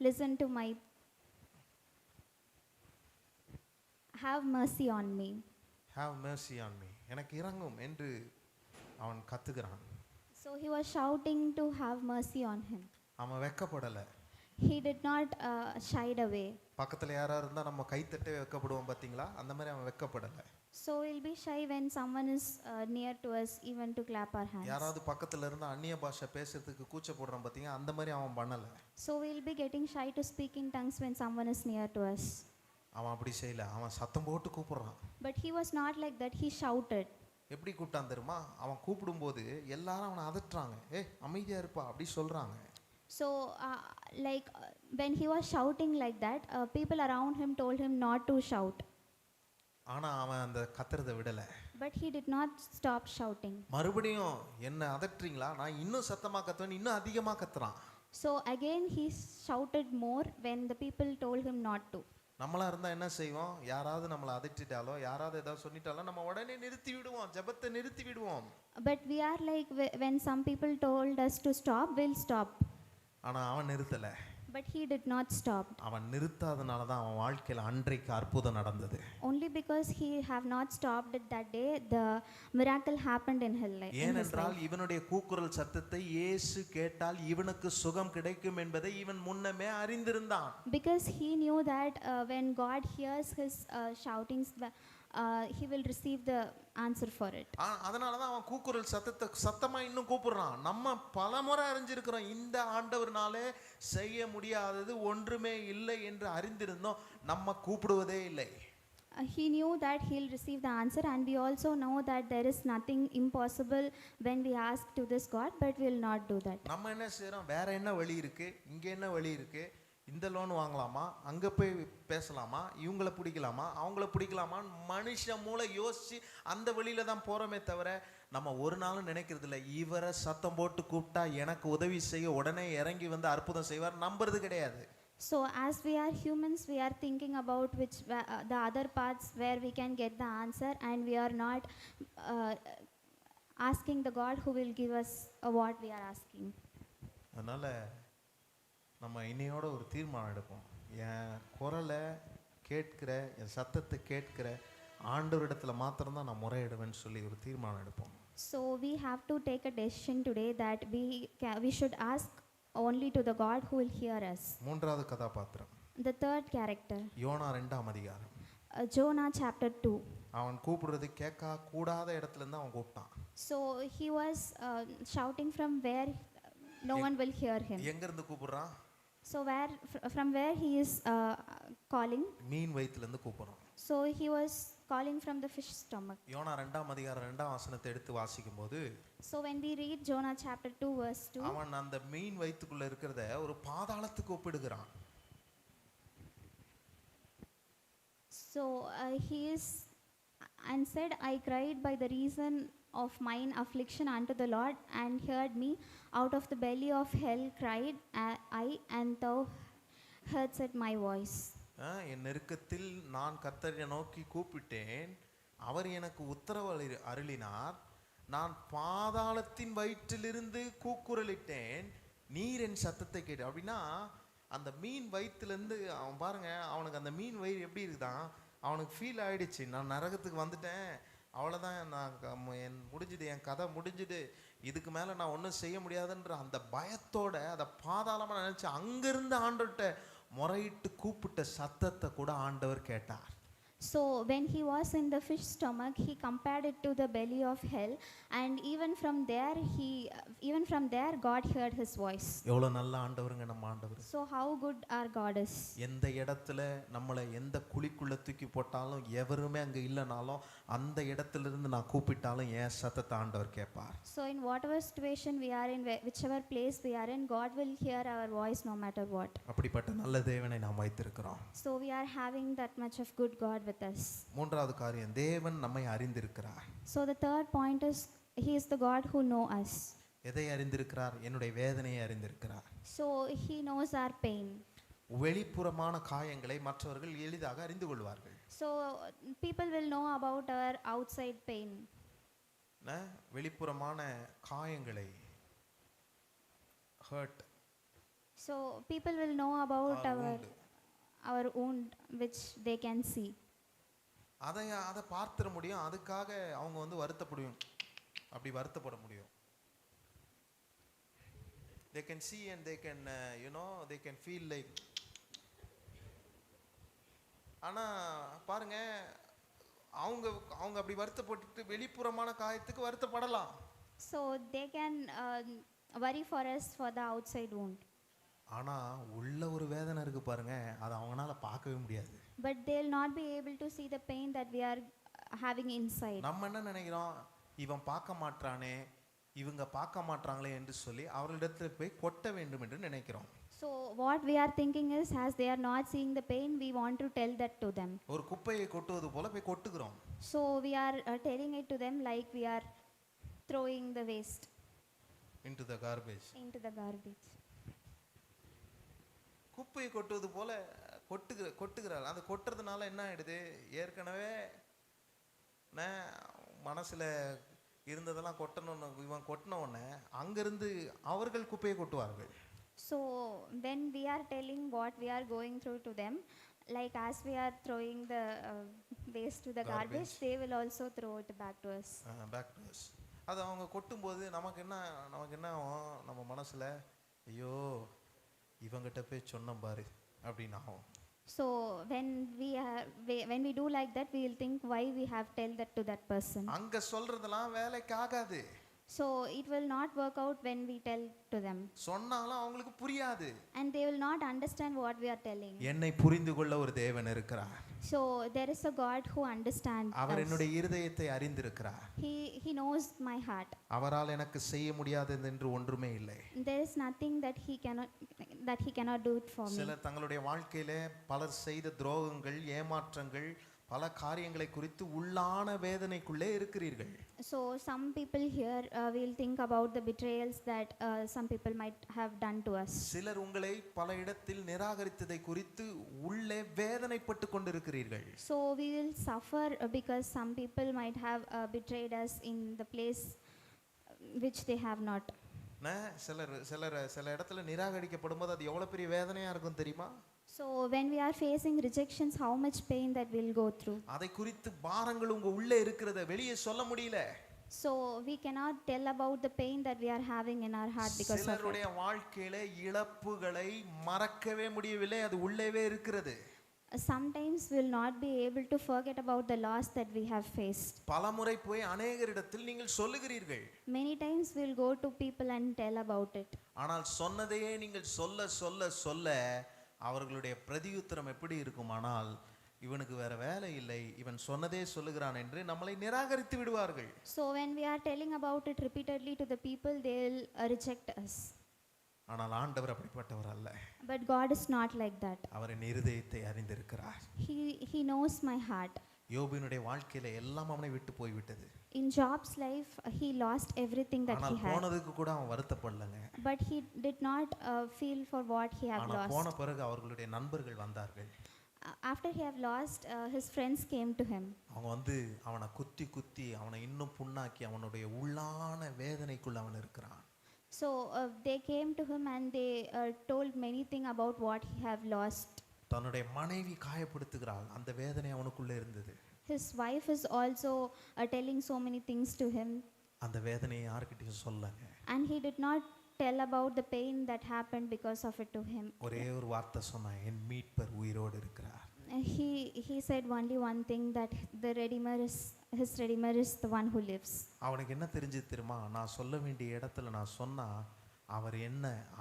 listen to my, have mercy on me. Have mercy on me, எனக்கு இரங்கும் என்று அவன் கத்துகிறான். So he was shouting to have mercy on him. அவன் வெட்கப்படல. he did not shied away. பக்கத்துல யாராவது இருந்தா நம்ம கைத்தட்டே வெக்கப்படுவோம் பாத்தீங்களா? அந்த மாதிரி அவன் வெக்கப்படல. So we'll be shy when someone is near to us, even to clap our hands. யாராவது பக்கத்துல இருந்தா அந்நிய பாஷை பேசுறதுக்கு கூச்சப்படுறான் பாத்தீங்க, அந்த மாதிரி அவன் பண்ணல. So we'll be getting shy to speak in tongues when someone is near to us. அவன் அப்படி செய்யல, அவன் சத்தம் போட்டு கூப்பிடுறான். But he was not like that, he shouted. எப்படி கூப்பிட்டான் தெரியுமா? அவன் கூப்பிடும்போது எல்லாரும் அவனை அதட்டுறாங்க, அமைதியா இருப்பா அப்படி சொல்றாங்க. So when he was shouting like that, people around him told him not to shout. ஆனா அவன் அந்த கத்துறதை விடல. But he did not stop shouting. மறுபடியும் என்ன அதட்டுறீங்களா, நான் இன்னும் சத்தமா கத்துவேன், இன்னும் அதிகமா கத்துறான். So again he shouted more when the people told him not to. நம்மளா இருந்தா என்ன செய்வோம்? யாராவது நம்மளை அதட்டிட்டாலோ யாராவது ஏதாவது சொல்லிட்டாலோ நம்ம உடனே நிறுத்தி விடுவோம், ஜெபத்தை நிறுத்தி விடுவோம். But we are like when some people told us to stop, we'll stop. ஆனா அவன் நிறுத்தல. But he did not stop. அவன் நிறுத்தாதனால தான் அவன் வாழ்க்கையில அன்றைக்கு அற்புதம் நடந்தது. Only because he have not stopped it that day, the miracle happened in his life. ஏனென்றால் இவனுடைய கூக்குரல் சத்தத்தை இயேசு கேட்டால் இவனுக்கு சுகம் கிடைக்கும் என்பதை இவன் முன்னமே அறிந்திருந்தான். Because he knew that when God hears his shoutings, he will receive the answer for it. அதனால தான் அவன் கூக்குரல் சத்தத்தை சத்தமா இன்னும் கூப்பிடுறான். நம்ம பலமுறை அறிஞ்சிருக்கிறோம், இந்த ஆண்டவர்னாலே செய்ய முடியாதது ஒன்றுமே இல்லை என்று அறிந்திருந்தோம், நம்ம கூப்பிடுவதே இல்லை. He knew that he'll receive the answer, and we also know that there is nothing impossible when we ask to this God, but we will not do that. நம்ம என்ன செய்றோம்? வேற என்ன வழி இருக்கு, இங்க என்ன வழி இருக்கு, இந்த லோன் வாங்கலாமா, அங்க போய் பேசலாமா, இவங்களை பிடிக்கலாமா, அவங்கள பிடிக்கலாமா, மனுஷ மூளை யோசிச்சு அந்த வழியில தான் போறோமே தவிர நம்ம ஒரு நாளும் நினைக்கிறது இல்லை இவரை சத்தம் போட்டு கூப்பிட்டா எனக்கு உதவி செய்ய உடனே இறங்கி வந்து அற்புதம் செய்வார், நம்புறது கிடையாது. So as we are humans, we are thinking about the other paths where we can get the answer, and we are not asking the God who will give us what we are asking. அதனால நம்ம இன்னையோட ஒரு தீர்மானம் எடுப்போம். என் குரலை கேட்கிற, என் சத்தத்தை கேட்கிற ஆண்டவரிடத்துல மாத்திரம்தான் நான் முறையிடுவேன்னு சொல்லி ஒரு தீர்மானம் எடுப்போம். So we have to take a decision today that we should ask only to the God who will hear us. மூன்றாவது கதாபாத்திரம், The third character, யோனா 2ஆம் அதிகாரம். Jonah chapter 2. அவன் கூப்பிடுறது கேட்க கூடாத இடத்துல இருந்து அவன் கூப்பிட்டான். So he was shouting from where no one will hear him. எங்க இருந்து கூப்பிடுறான்? So from where he is calling? மீன் வயித்துல இருந்து கூப்பிடுறான். So he was calling from the fish stomach. யோனா 2ஆம் அதிகாரம் 2ஆம் வசனத்தை எடுத்து வாசிக்கும் போது, So when we read Jonah chapter 2 verse 2, அவன் அந்த மீன் வயித்துக்குள்ள இருக்கிறத ஒரு பாதாளத்துக்கு ஒப்பிடுகிறான். so he is and said, I cried by the reason of mine affliction unto the Lord, and heard me. Out of the belly of hell cried I, and thou heardst at my voice. என் நெருக்கத்தில் நான் கர்த்தரை நோக்கி கூப்பிட்டேன், அவர் எனக்கு உத்தரவு அருளினார், நான் பாதாளத்தின் வயிற்றிலிருந்து கூக்குரலிட்டேன், நீர் என் சத்தத்தை கேட்டு. அப்படின்னா அந்த மீன் வயிற்றுலேருந்து அவன் பாருங்க, அவனுக்கு அந்த மீன் வயிறு எப்படி இருக்குதான், அவனுக்கு ஃபீல் ஆயிடுச்சு, நான் நரகத்துக்கு வந்துட்டேன், அவ்வளோதான், நான் முடிஞ்சுது, என் கதை முடிஞ்சுது, இதுக்கு மேலே நான் ஒன்றும் செய்ய முடியாதுன்ற அந்த பயத்தோட அதை பாதாளமாக நினச்சி அங்கேருந்து ஆண்டவர்கிட்ட முறையிட்டு கூப்பிட்ட சத்தத்தை கூட ஆண்டவர் கேட்டார். So when he was in the fish stomach, he compared it to the belly of hell, and even from there God heard his voice. எவ்வளவு நல்ல ஆண்டவருங்க நம்ம ஆண்டவர். So how good our God is. எந்த இடத்துல நம்மளை எந்த குழிக்குள்ள தூக்கி போட்டாலும், எவருமே அங்க இல்லைனாலும், அந்த இடத்துல இருந்து நான் கூப்பிட்டாலும் என் சத்தத்தை ஆண்டவர் கேட்பார். So in whatever situation we are in, whichever place we are in, God will hear our voice no matter what. அப்படிப்பட்ட நல்ல தேவனை நாம் வைத்திருக்கிறோம். So we are having that much of good God with us. மூன்றாவது காரியம், தேவன் நம்மை அறிந்திருக்கிறார். So the third point is, he is the God who know us. எதை அறிந்திருக்கிறார்? என்னுடைய வேதனையை அறிந்திருக்கிறார். So he knows our pain. வெளிப்புறமான காயங்களை மற்றவர்கள் எளிதாக அறிந்து கொள்வார்கள். So people will know about our outside pain. வெளிப்புறமான காயங்களை, hurt. So people will know about our wound which they can see. அதை பார்த்துட முடியும், அதுக்காக அவங்க வருத்தப்பட முடியும். they can see and they can they can feel like. ஆனா பாருங்க, அவங்க அவங்க அப்படி வருத்தப்பட்டு வெளிப்புறமான காயத்துக்கு வருத்தப்படலாம். So they can worry for us for the outside wound. ஆனா உள்ள ஒரு வேதனை இருக்கு பாருங்க, அதை அவங்களால பார்க்கவே முடியாது. But they'll not be able to see the pain that we are having inside. நம்ம என்ன நினைக்கிறோம், இவன் பார்க்க மாட்டானே, இவங்க பார்க்க மாட்டாங்களே என்று சொல்லி அவர்களிடத்தில் போய் கொட்ட வேண்டும் என்று நினைக்கிறோம். So what we are thinking is, as they are not seeing the pain, we want to tell that to them. ஒரு குப்பையை கொட்டுவது போல போய் கொட்டுகிறோம். So we are telling it to them like we are throwing the waste into the garbage. குப்பையை கொட்டுவது போல கொட்டுகிறார். அந்த கொட்டுறதுனால என்ன ஆயிடுது, ஏற்கனவே மனசுல இருந்ததெல்லாம் கொட்டணும்னு இவன் கொட்டின உடனே அங்கிருந்து அவர்கள் குப்பையை கொட்டுவார்கள். So when we are telling what we are going through to them, like as we are throwing the waste to the garbage, they will also throw it back to us. அது அவங்க கொட்டும்போது நமக்கு என்ன ஆகும், நம்ம மனசுல ஐயோ இவங்கிட்ட போய் சொன்னோம் பாரு அப்படின்னு ஆகும். So when we do like that, we will think why we have tell that to that person. அங்க சொல்றதெல்லாம் வேலைக்கு ஆகாது. So it will not work out when we tell to them. சொன்னாலும் அவங்களுக்கு புரியாது. And they will not understand what we are telling. என்னை புரிந்து கொள்ள ஒரு தேவன் இருக்கிறார். So there is a God who understands. அவர் என்னுடைய இருதயத்தை அறிந்திருக்கிறார். He knows my heart. அவரால் எனக்கு செய்ய முடியாதது என்று ஒன்றுமே இல்லை. There is nothing that he cannot do it for me. சிலர் தங்களுடைய வாழ்க்கையிலே பலர் செய்த துரோகங்கள், ஏமாற்றங்கள், பல காரியங்களை குறித்து உள்ளான வேதனைக்குள்ளே இருக்கிறீர்கள். So some people here will think about the betrayals that some people might have done to us. சிலர் உங்களை பல இடத்தில் நிராகரித்ததை குறித்து உள்ளே வேதனைப்பட்டு கொண்டிருக்கிறீர்கள். So we will suffer because some people might have betrayed us in the place which they have not. சில இடத்துல நிராகரிக்கப்படும்போது அது எவ்வளவு பெரிய வேதனையா இருக்கும் தெரியுமா? So when we are facing rejections, how much pain that we'll go through. அதை குறித்து பாரங்கள் உங்க உள்ளே இருக்கிறத வெளியே சொல்ல முடியல. So we cannot tell about the pain that we are having in our heart because of it. சிலருடைய வாழ்க்கையில இழப்புகளை மறக்கவே முடியவில்லை, அது உள்ளேவே இருக்கிறது. Sometimes we'll not be able to forget about the loss that we have faced. பலமுறை போய் அநேகரிடத்தில் நீங்கள் சொல்லுகிறீர்கள். Many times we'll go to people and tell about it. ஆனால் சொன்னதையே நீங்கள் சொல்ல அவர்களுடைய பிரதியுத்தரம் எப்படி இருக்குமானால், இவனுக்கு வேற வேலை இல்லை, இவன் சொன்னதே சொல்லுகிறான் என்று நம்மளை நிராகரித்து விடுவார்கள். So when we are telling about it repeatedly to the people, they'll reject us. ஆனால் ஆண்டவர் அப்படிப்பட்டவர் அல்ல. But God is not like that. அவர் என் இருதயத்தை அறிந்திருக்கிறார். He knows my heart. யோபினுடைய வாழ்க்கையில எல்லாம் அவனை விட்டு போய் விட்டது. In Job's life, he lost everything that he had. போனதுக்கு கூட அவன் வருத்தப்படலங்க. But he did not feel for what he had lost. போன பிறகு அவர்களுடைய நண்பர்கள் வந்தார்கள். After he have lost, his friends came to him. அவங்க வந்து அவனை குத்தி அவனை இன்னும் புண்ணாக்கி அவனுடைய உள்ளான வேதனைக்குள்ள அவன் இருக்கிறான். So they came to him and they told many things about what he have lost. தன்னுடைய மனைவி காயப்படுத்துகிறாள், அந்த வேதனை அவனுக்குள்ள இருந்தது. His wife is also telling so many things to him. அந்த வேதனையை யார்கிட்டயும் சொல்லங்க. And he did not tell about the pain that happened because of it to him. ஒரே ஒரு வார்த்தை சொன்னா, என் மீட்பர் உயிரோடு இருக்கிறார். He said only one thing, that his redeemer is the one who lives. அவனுக்கு என்ன தெரிஞ்சு தெரியுமா, நான் சொல்ல வேண்டிய இடத்துல நான் சொன்னா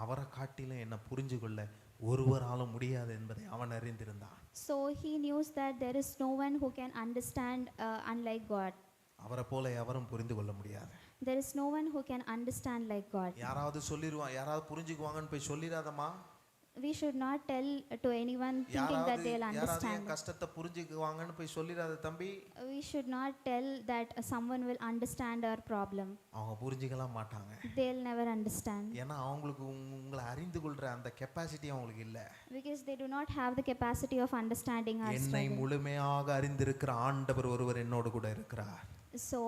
அவரை காட்டிலும் என்ன புரிஞ்சு கொள்ள ஒருவராலும் முடியாது என்பதை அவன் அறிந்திருந்தான். So he knew that there is no one who can understand unlike God. அவரை போல எவரும் புரிந்து கொள்ள முடியாது. There is no one who can understand like God. யாராவது சொல்லிடுவான், யாராவது புரிஞ்சுக்குவாங்கன்னு போய் சொல்லிடாதமா. We should not tell to anyone thinking that they'll understand. கஷ்டத்தை புரிஞ்சுக்குவாங்கன்னு போய் சொல்லிடாத தம்பி. We should not tell that someone will understand our problem. அவங்க புரிஞ்சிக்கலாம் மாட்டாங்க. They'll never understand. ஏன்னா அவங்களுக்கு உங்களை அறிந்து கொள்ற அந்த கெபாசிட்டி அவங்களுக்கு இல்ல. Because they do not have the capacity of understanding our என்னை முழுமையாக அறிந்திருக்கிற ஆண்டவர் ஒருவர் என்னோடு கூட இருக்கிறார். So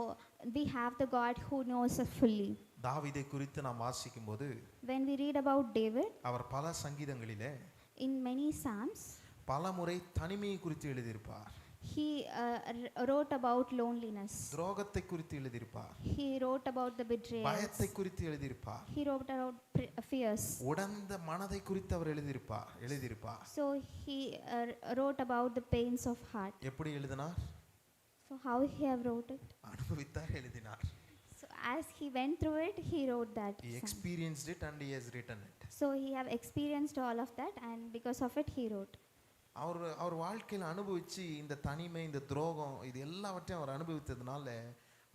we have the God who knows us fully. தாவீதை குறித்து நாம் வாசிக்கும்போது, when we read about David, அவர் பல சங்கீதங்களிலே in many psalms, பல முறை தனிமையை குறித்து எழுதியிருப்பார். he wrote about loneliness. துரோகத்தை குறித்து எழுதியிருப்பார், He wrote about the betrayals. பயத்தை குறித்து எழுதியிருப்பார், He wrote about fears. உடைந்த மனதை குறித்து அவர் எழுதியிருப்பார். So he wrote about the pains of heart. எப்படி எழுதினார்? So how he have wrote it? அனுபவித்தார், எழுதினார். So as he went through it, he wrote that. He experienced it and he has written it. So he have experienced all of that, and because of it he wrote. அவர் வாழ்க்கையில் அனுபவிச்சு இந்த தனிமை, இந்த துரோகம், இது எல்லாவற்றையும் அவர் அனுபவித்ததுனால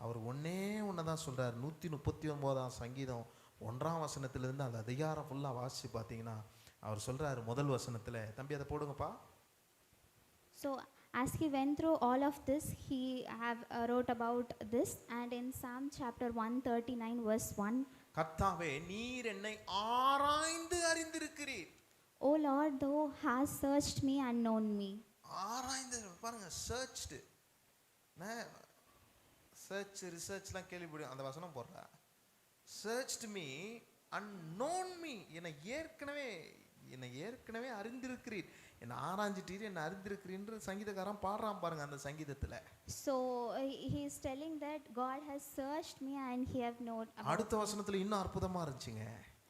அவர் ஒன்றுதான் சொல்றார். 139 சங்கீதம் 1 வசனத்திலிருந்து அந்த அதிகாரம் ஃபுல்லாக வாசிச்சு பார்த்தீங்கன்னா அவர் சொல்றாரு முதல் வசனத்தில், தம்பி அதை போடுங்கப்பா. So as he went through all of this, he have wrote about this, and in Psalm chapter 139 verse 1, கர்த்தாவே நீர் என்னை ஆராய்ந்து அறிந்திருக்கிறீர். O Lord, thou hast searched me and known me. ஆராய்ந்து பாருங்க, சர்ச்டு. சர்ச் ரிசர்ச்லாம் கேள்விப்படும், அந்த வசனம் போடுறா. Searched me and known me, என்னை ஏற்கனவே அறிந்திருக்கிறீர், என்னை ஆராய்ஞ்சிட்டீர், என்னை அறிந்திருக்கிறீன்னு சங்கீதக்காரன் பாடுறான் பாருங்க அந்த சங்கீதத்தில். So he is telling that God has searched me and he have known. அடுத்த வசனத்தில் இன்னும் அற்புதமா இருந்துச்சுங்க.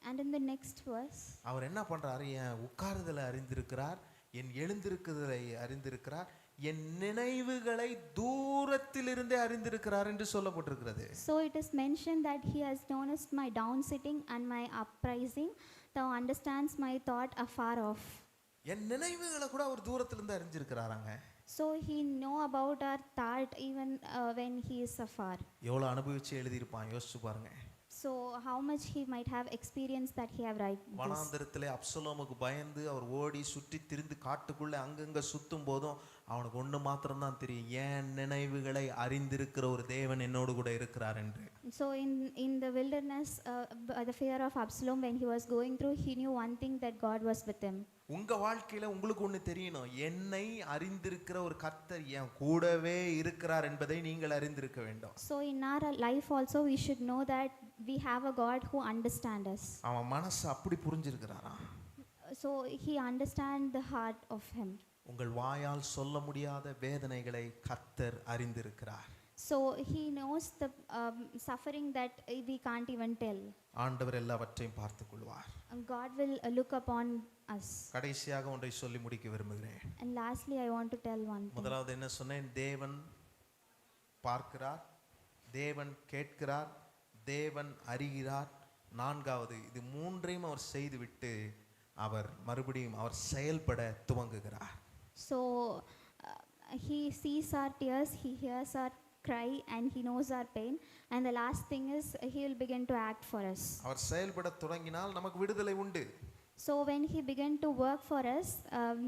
And in the next verse, அவர் என்ன பண்றாரு? என் உட்காருதலை அறிந்திருக்கிறார், என் எழுந்திருக்குதலை அறிந்திருக்கிறார், என் நினைவுகளை தூரத்திலிருந்தே அறிந்திருக்கிறார் என்று சொல்லப்பட்டிருக்கிறது. so it is mentioned that he has noticed my down sitting and my uprising, thou understands my thought afar off. என் நினைவுகளை கூட அவர் தூரத்திலிருந்து அறிஞ்சிருக்கிறாராங்க. So he know about our thought even when he is afar. எவ்வளவு அனுபவிச்சு எழுதியிருப்பான் யோசிச்சு பாருங்க. So how much he might have experienced that he have write this. வனாந்தரத்திலே அப்சலோமுக்கு பயந்து அவர் ஓடி சுற்றி திரிந்து காட்டுக்குள்ள அங்கங்க சுத்தும் போதும் அவனுக்கு ஒன்று மாத்திரம் தான் தெரியும், என் நினைவுகளை அறிந்திருக்கிற ஒரு தேவன் என்னோடு கூட இருக்கிறார் என்று. So in the wilderness, by the fear of Absalom, when he was going through, he knew one thing, that God was with him. உங்க வாழ்க்கையில உங்களுக்கு ஒன்று தெரியணும், என்னை அறிந்திருக்கிற ஒரு கர்த்தர் என் கூடவே இருக்கிறார் என்பதை நீங்கள் அறிந்திருக்க வேண்டும். So in our life also we should know that we have a God who understands us. அவன் மனசு அப்படி புரிஞ்சிருக்கிறாரா? So he understands the heart of him. உங்கள் வாயால் சொல்ல முடியாத வேதனைகளை கர்த்தர் அறிந்திருக்கிறார். So he knows the suffering that we can't even tell. ஆண்டவர் எல்லாவற்றையும் பார்த்துக் கொள்வார். God will look upon us. கடைசியாக ஒன்றை சொல்லி முடிக்க விரும்புகிறேன். And lastly I want to tell one thing. முதலாவது என்ன சொன்னேன்? தேவன் பார்க்கிறார், தேவன் கேட்கிறார், தேவன் அறிகிறார். நான்காவது, இது மூன்றையும் அவர் செய்துவிட்டு அவர் மறுபடியும் அவர் செயல்பட துவங்குகிறார். So he sees our tears, he hears our cry, and he knows our pain, and the last thing is he will begin to act for us. அவர் செயல்பட தொடங்கினால் நமக்கு விடுதலை உண்டு. So when he began to work for us,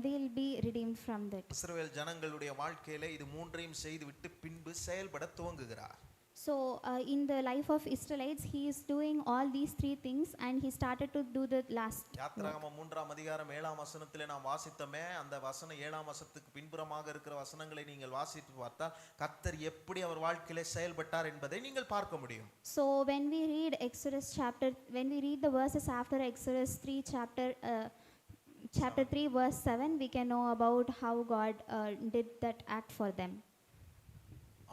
we will be redeemed from that. இஸ்ரவேல் ஜனங்களுடைய வாழ்க்கையில இது மூன்றையும் செய்துவிட்டு பின்பு செயல்பட துவங்குகிறார். So in the life of Israelites, he is doing all these three things, and he started to do the last. யாத்திராகமம் 3ஆம் அதிகாரம் 7ஆம் வசனத்திலே நாம் வாசித்தோமே, அந்த வசனம் 7ஆம் வசனத்துக்கு பின்புறமாக இருக்கிற வசனங்களை நீங்கள் வாசித்து பார்த்தால் கர்த்தர் எப்படி அவர் வாழ்க்கையிலே செயல்பட்டார் என்பதை நீங்கள் பார்க்க முடியும். So when we read the verses after Exodus 3 chapter 3 verse 7, we can know about how God did that act for them.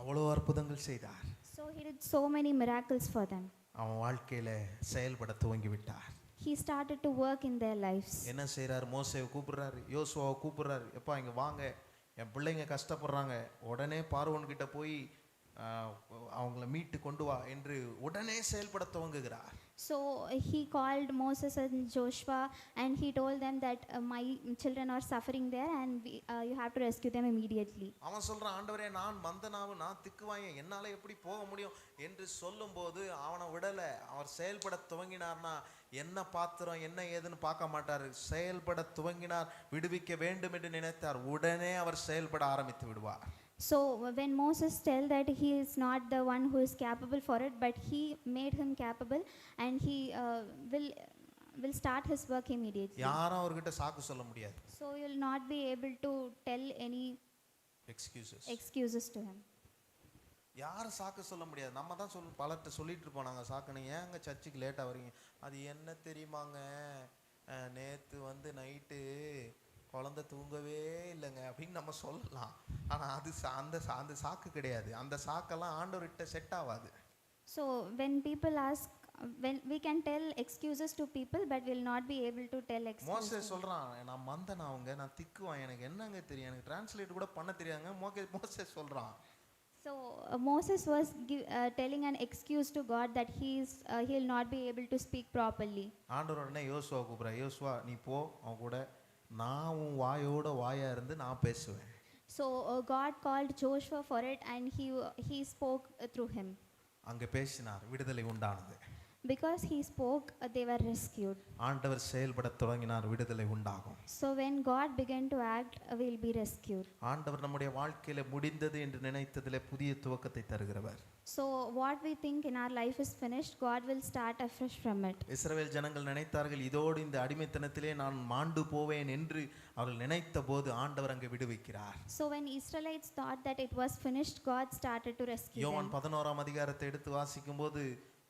அவ்வளவு அற்புதங்கள் செய்தார். So he did so many miracles for them. அவன் வாழ்க்கையில செயல்பட துவங்கி விட்டார். He started to work in their lives. என்ன செய்றார்? மோசேவை கூப்பிடுறாரு, யோசுவாவை கூப்பிடுறாரு, எப்பா இங்க வாங்க, என் பிள்ளைங்க கஷ்டப்படுறாங்க, உடனே பார்வோன் கிட்ட போய் அவங்கள மீட்டு கொண்டு வா என்று உடனே செயல்பட துவங்குகிறார். So he called Moses and Joshua, and he told them that my children are suffering there, and you have to rescue them immediately. அவன் சொல்றான், ஆண்டவரே நான் மந்தனாவு, நான் திக்குவாயன், என்னால எப்படி போக முடியும் என்று சொல்லும்போது அவனை விடல. அவர் செயல்பட துவங்கினார்னா என்ன பாத்திரம் என்ன ஏதுன்னு பார்க்க மாட்டார். செயல்பட துவங்கினார், விடுவிக்க வேண்டும் என்று நினைத்தார், உடனே அவர் செயல்பட ஆரம்பித்து விடுவார். So when Moses tell that he is not the one who is capable for it, but he made him capable, and he will start his work immediately. யாரும் அவர்கிட்ட சாக்கு சொல்ல முடியாது. So you will not be able to tell any excuses to him. யாரும் சாக்கு சொல்ல முடியாது. நம்ம தான் பலர்கிட்ட சொல்லிட்டு இருப்போம், நாங்கள் சாக்குன்னு, ஏங்க சர்ச்சுக்கு லேட்டாக வரீங்க, அது என்ன தெரியுமாங்க, நேற்று நைட்டு குழந்தை தூங்கவே இல்லைங்க அப்படின்னு நம்ம சொல்லலாம். ஆனால் அது அந்த சாக்கு கிடையாது. அந்த சாக்கெல்லாம் ஆண்டவர்கிட்ட செட் ஆகாது. So when people ask, when we can tell excuses to people, but will not be able to tell மோசே excuses. சொல்றான், நான் மந்தனா அவங்க, நான் திக்குவான், எனக்கு என்னங்க தெரியும், எனக்கு டிரான்ஸ்லேட் கூட பண்ண தெரியாங்க. மோசே சொல்றான். So Moses was telling an excuse to God that he'll not be able to speak properly. ஆண்டவர் உடனே யோசுவா கூப்பிட்றா, யோசுவா நீ போ அவன் கூட, நான் உன் வாயோட வாயா இருந்து நான் பேசுவேன். So God called Joshua for it, and he spoke through him. அங்கே பேசினார், விடுதலை உண்டானது. Because he spoke, they were rescued. ஆண்டவர் செயல்பட தொடங்கினார், விடுதலை உண்டாகும். So when God began to act, we'll be rescued. ஆண்டவர் நம்முடைய வாழ்க்கையில முடிந்தது என்று நினைத்ததிலே புதிய துவக்கத்தை தருகிறவர். So what we think in our life is finished, God will start afresh from it. இஸ்ரவேல் ஜனங்கள் நினைத்தார்கள், இதோடு இந்த அடிமைத்தனத்திலே நான் மாண்டு போவேன் என்று அவர்கள் நினைத்த போது ஆண்டவர் அங்கே விடுவிக்கிறார். So when Israelites thought that it was finished, God started to rescue யோவான் them. 11ஆம் அதிகாரத்தை எடுத்து வாசிக்கும் போது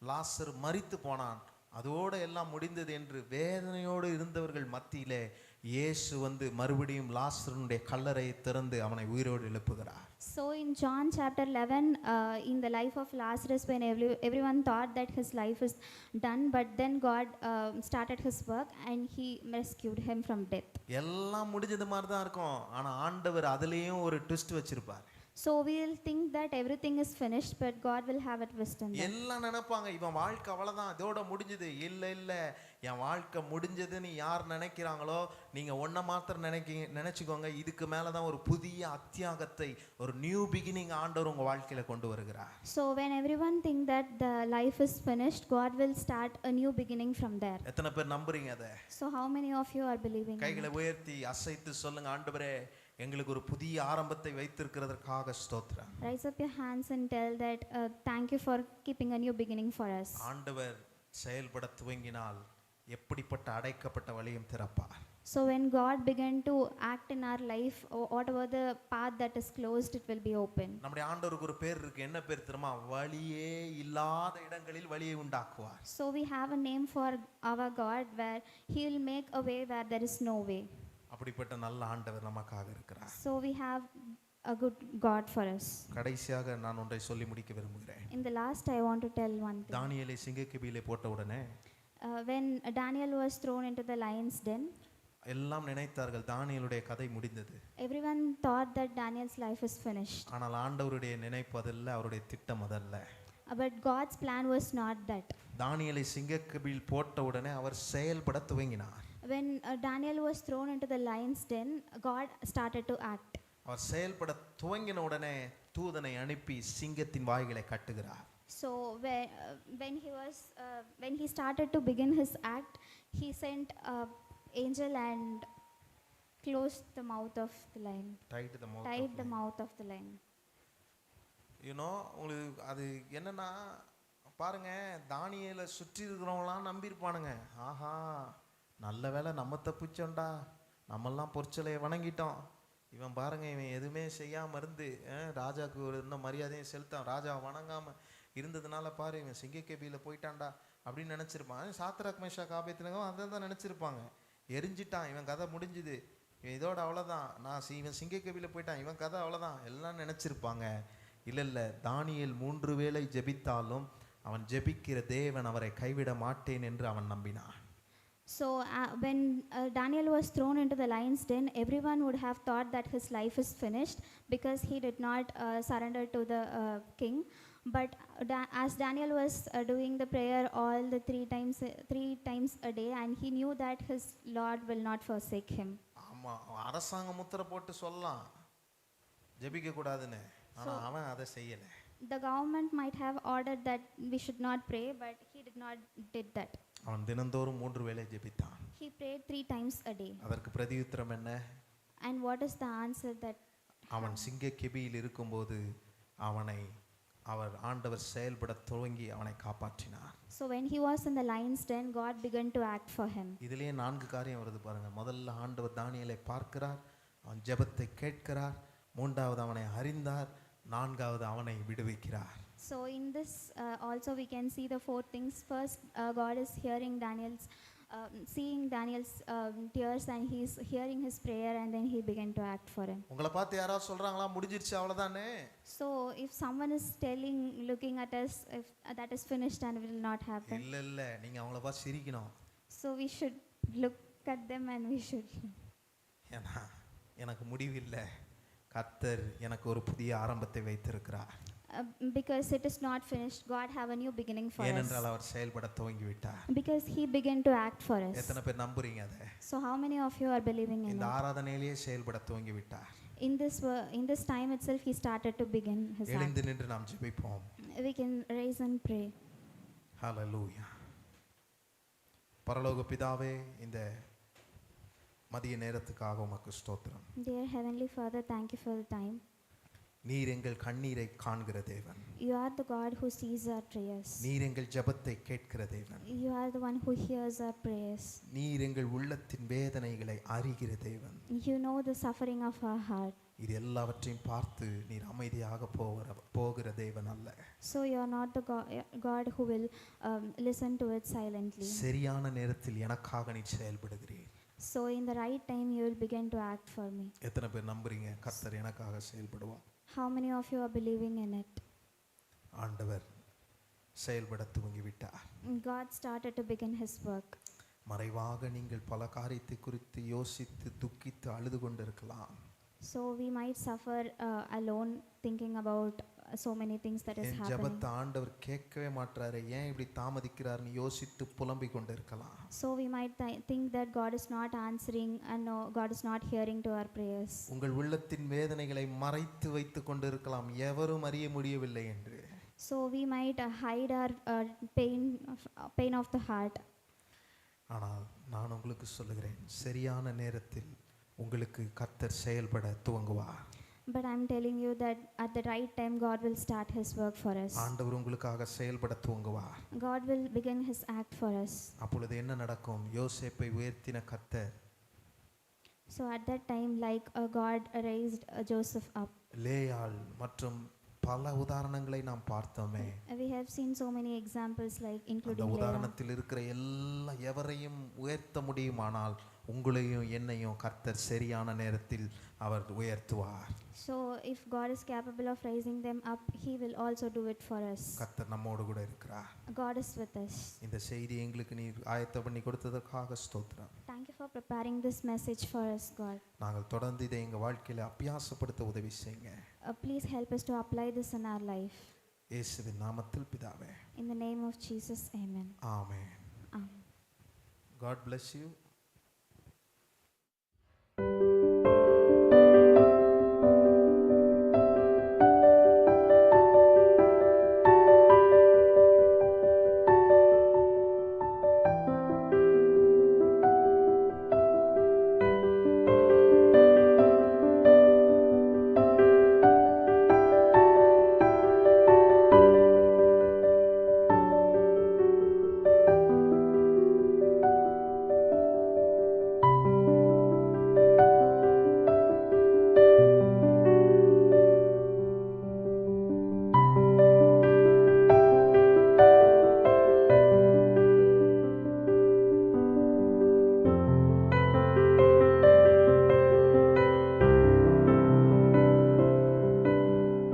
லாசர் மரித்து போனான், அதோடு எல்லாம் முடிந்தது என்று வேதனையோடு இருந்தவர்கள் மத்தியிலே இயேசு வந்து மறுபடியும் லாசருடைய கல்லறையை திறந்து அவனை உயிரோடு எழுப்புகிறார். So in John chapter 11, in the life of Lazarus, when everyone thought that his life is done, but then God started his work and he rescued him from death. எல்லாம் முடிஞ்சது மாதிரி தான் இருக்கும், ஆனால் ஆண்டவர் அதுலேயும் ஒரு ட்விஸ்ட் வச்சிருப்பார். So we will think that everything is finished, but God will have a twist in that. எல்லாம் நினைப்பாங்க, இவன் வாழ்க்கை அவ்வளோதான், இதோட முடிஞ்சது. இல்லை இல்லை, என் வாழ்க்கை முடிஞ்சதுன்னு யார் நினைக்கிறாங்களோ நீங்கள் ஒன்றை மாத்திரம் நினைச்சுக்கோங்க, இதுக்கு மேலே தான் ஒரு புதிய அத்தியாகத்தை, ஒரு நியூ பிகினிங் ஆண்டவர் உங்கள் வாழ்க்கையில் கொண்டு வருகிறார். So when everyone think that the life is finished, God will start a new beginning from there. எத்தனை பேர் நம்புறீங்க அதை? So how many of you are believing in கைகளை it? உயர்த்தி அசைத்து சொல்லுங்க, ஆண்டவரே எங்களுக்கு ஒரு புதிய ஆரம்பத்தை வைத்திருக்கிறதற்காக ஸ்தோத்திரம். Raise up your hands and tell that thank you for keeping a new beginning for us. ஆண்டவர் செயல்பட துவங்கினால் எப்படிப்பட்ட அடைக்கப்பட்ட வழியும் திறப்பார். So when God began to act in our life, whatever the path that is closed, it will be open. நம்முடைய ஆண்டவருக்கு ஒரு பேர் இருக்கு, என்ன பேர் தெரியுமா? வழியே இல்லாத இடங்களில் வழியை உண்டாக்குவார். So we have a name for our God where he will make a way where there is no way. அப்படிப்பட்ட நல்ல ஆண்டவர் நமக்காக இருக்கிறார். So we have a good God for us. கடைசியாக நான் ஒன்றை சொல்லி முடிக்க விரும்புகிறேன். In the last, I want to tell one thing. தானியேலை சிங்கக்கெபியிலே போட்ட உடனே When Daniel was thrown into the lion's den, எல்லாம் நினைத்தார்கள் தானியேலுடைய கதை முடிந்தது. everyone thought that Daniel's life is finished. ஆனால் ஆண்டவருடைய நினைப்பு அதல்ல, அவருடைய திட்டம் அதல்ல. But God's plan was not that. தானியேலை சிங்கக்கெபியில் போட்ட உடனே அவர் செயல்பட துவங்கினார். When Daniel was thrown into the lion's den, God started to act. அவர் செயல்பட துவங்கின உடனே தூதனை அனுப்பி சிங்கத்தின் வாய்களை கட்டுகிறார். So when he started to begin his act, he sent an angel and closed the mouth of the lion. Tied The mouth of the lion. உங்களுக்கு அது என்னன்னா பாருங்க, தானியேலை சுற்றி இருக்கிறவங்களாம் நம்பியிருப்பானுங்க, ஆஹா நல்ல வேளை நம்ம தப்பிச்சோண்டா, நம்மெல்லாம் பொற்சலையை வணங்கிட்டோம், இவன் பாருங்க இவன் எதுவுமே செய்யாமல் இருந்து ராஜாவுக்கு ஒரு இன்னும் மரியாதையும் செலுத்தான், ராஜா வணங்காமல் இருந்ததுனால பாரு இவன் சிங்கக்கெபியில் போயிட்டான்டா அப்படின்னு நினச்சிருப்பான். சாத்ராக் மேஷாக் ஆபேத்நேகோ அதை தான் நினச்சிருப்பாங்க. எரிஞ்சிட்டான், இவன் கதை முடிஞ்சுது, இவன் இதோட அவ்வளோதான், இவன் சிங்கக்கெபியில் போயிட்டான், இவன் கதை அவ்வளோதான் எல்லாம் நினச்சிருப்பாங்க. இல்லை, தானியேல் 3 வேளை ஜெபித்தாலும் அவன் ஜெபிக்கிற தேவன் அவரை கைவிட மாட்டேன் என்று அவன் நம்பினான். So when Daniel was thrown into the lion's den, everyone would have thought that his life is finished because he did not surrender to the king. But as Daniel was doing the prayer all the three times a day, and he knew that his Lord will not forsake him. ஆமாம், அரசாங்கம் முத்திரை போட்டு சொல்லலாம் ஜெபிக்க கூடாதுன்னு, ஆனால் அவன் அதை செய்யலை. The government might have ordered that we should not pray, but he did that. அவன் தினந்தோறும் 3 வேளை ஜெபித்தான். He prayed 3 times a day. அதற்கு பிரதியுத்தரம் என்ன? And what is the answer that? அவன் சிங்கக்கெபியில் இருக்கும்போது அவர் ஆண்டவர் செயல்பட துவங்கி அவனை காப்பாற்றினார். So when he was in the lion's den, God began to act for him. இதிலே 4 காரியம் வருது பாருங்க. முதல்ல ஆண்டவர் தானியேலை பார்க்கிறார், அவன் ஜெபத்தை கேட்கிறார், 3வது அவனை அறிந்தார், 4வது அவனை விடுவிக்கிறார். So in this also we can see the 4 things. First, God is hearing Daniel's seeing Daniel's tears, and he's hearing his prayer, and then he began to act for him. உங்களை பார்த்து யாராவது சொல்றாங்களா முடிஞ்சிருச்சு அவ்வளவுதானே? So if someone is telling, looking at us, if that is finished and will not happen, இல்ல இல்ல, நீங்க அவங்கள பார்த்து சிரிக்கணும். so we should look at them and we should. ஏன்னா எனக்கு முடிவில்லை, கர்த்தர் எனக்கு ஒரு புதிய ஆரம்பத்தை வைத்திருக்கிறார். Because it is not finished, God have a new beginning for us. ஏனென்றால் அவர் செயல்பட துவங்கி விட்டார். Because he began to act for us. எத்தனை பேர் நம்புறீங்க அதை? So how many of you are believing in இந்த it? ஆராதனையிலேயே செயல்பட துவங்கி விட்டார். In this time itself, he started to begin his act. எழுந்து நின்று நாம் ஜெபிப்போம். We can raise and pray. ஹalleluya. பரலோக பிதாவே, இந்த மதிய நேரத்துக்காக உமக்கு ஸ்தோத்திரம். Dear Heavenly Father, thank you for the time. நீர் எங்கள் கண்ணீரை காண்கிற தேவன். You are the God who sees our prayers. நீர் எங்கள் ஜெபத்தை கேட்கிற தேவன். You are the one who hears our prayers. நீர் எங்கள் உள்ளத்தின் வேதனைகளை அறிகிற தேவன். You know the suffering of our heart. இது எல்லாவற்றையும் பார்த்து நீர் அமைதியாக போகிற தேவன் அல்ல. So you are not the God who will listen to it silently. சரியான நேரத்தில் எனக்காக நீ செயல்படுகிறீர். So in the right time you will begin to act for me. எத்தனை பேர் நம்புறீங்க கர்த்தர் எனக்காக செயல்படுவார்? How many of you are believing in it? ஆண்டவர் செயல்பட துவங்கி விட்டார். God started to begin his work. மறைவாக நீங்கள் பல காரியத்தை குறித்து யோசித்து துக்கித்து அழுது கொண்டிருக்கலாம். So we might suffer alone, thinking about so many things that is N happening. ஜெபத்தை ஆண்டவர் கேட்கவே மாட்டாரு, ஏன் இப்படி தாமதிக்கிறார்னு யோசித்து புலம்பிக் கொண்டிருக்கலாம். So we might think that God is not answering, and no, God is not hearing to our prayers. உங்கள் உள்ளத்தின் வேதனைகளை மறைத்து வைத்துக் கொண்டிருக்கலாம், எவரும் அறிய முடியவில்லை என்று. So we might hide our pain of the heart. ஆனால் நான் உங்களுக்கு சொல்லுகிறேன், சரியான நேரத்தில் உங்களுக்கு கர்த்தர் செயல்பட துவங்குவார். But I'm telling you that at the right time God will start his work for us. ஆண்டவர் உங்களுக்காக செயல்பட துவங்குவார். God will begin his act for us. அப்பொழுது என்ன நடக்கும்? யோசேப்பை உயர்த்தின கர்த்தர் So at that time, like God raised Joseph up. லேயாள் மற்றும் பல உதாரணங்களை நாம் பார்த்தோமே. We have seen so many examples, like அந்த including Leah. உதாரணத்தில் இருக்கிற எல்லா எவரையும் உயர்த்த முடியுமானால் உங்களையும் என்னையும் கர்த்தர் சரியான நேரத்தில் அவர் உயர்த்துவார். So if God is capable of raising them up, he will also do it for us. கர்த்தர் நம்மோடு கூட இருக்கிறார். God is with us. இந்த செய்தி எங்களுக்கு நீ ஆயத்தம் பண்ணி கொடுத்ததற்காக ஸ்தோத்திரம். Thank you for preparing this message for us, God. நாங்கள் தொடர்ந்து இதை எங்கள் வாழ்க்கையில அபியாசப்படுத்த உதவி செய்யுங்க. Please help us to apply this in our life. இயேசுவின் நாமத்தில் பிதாவே. In the name of Jesus, amen. Amen. Amen. God bless you.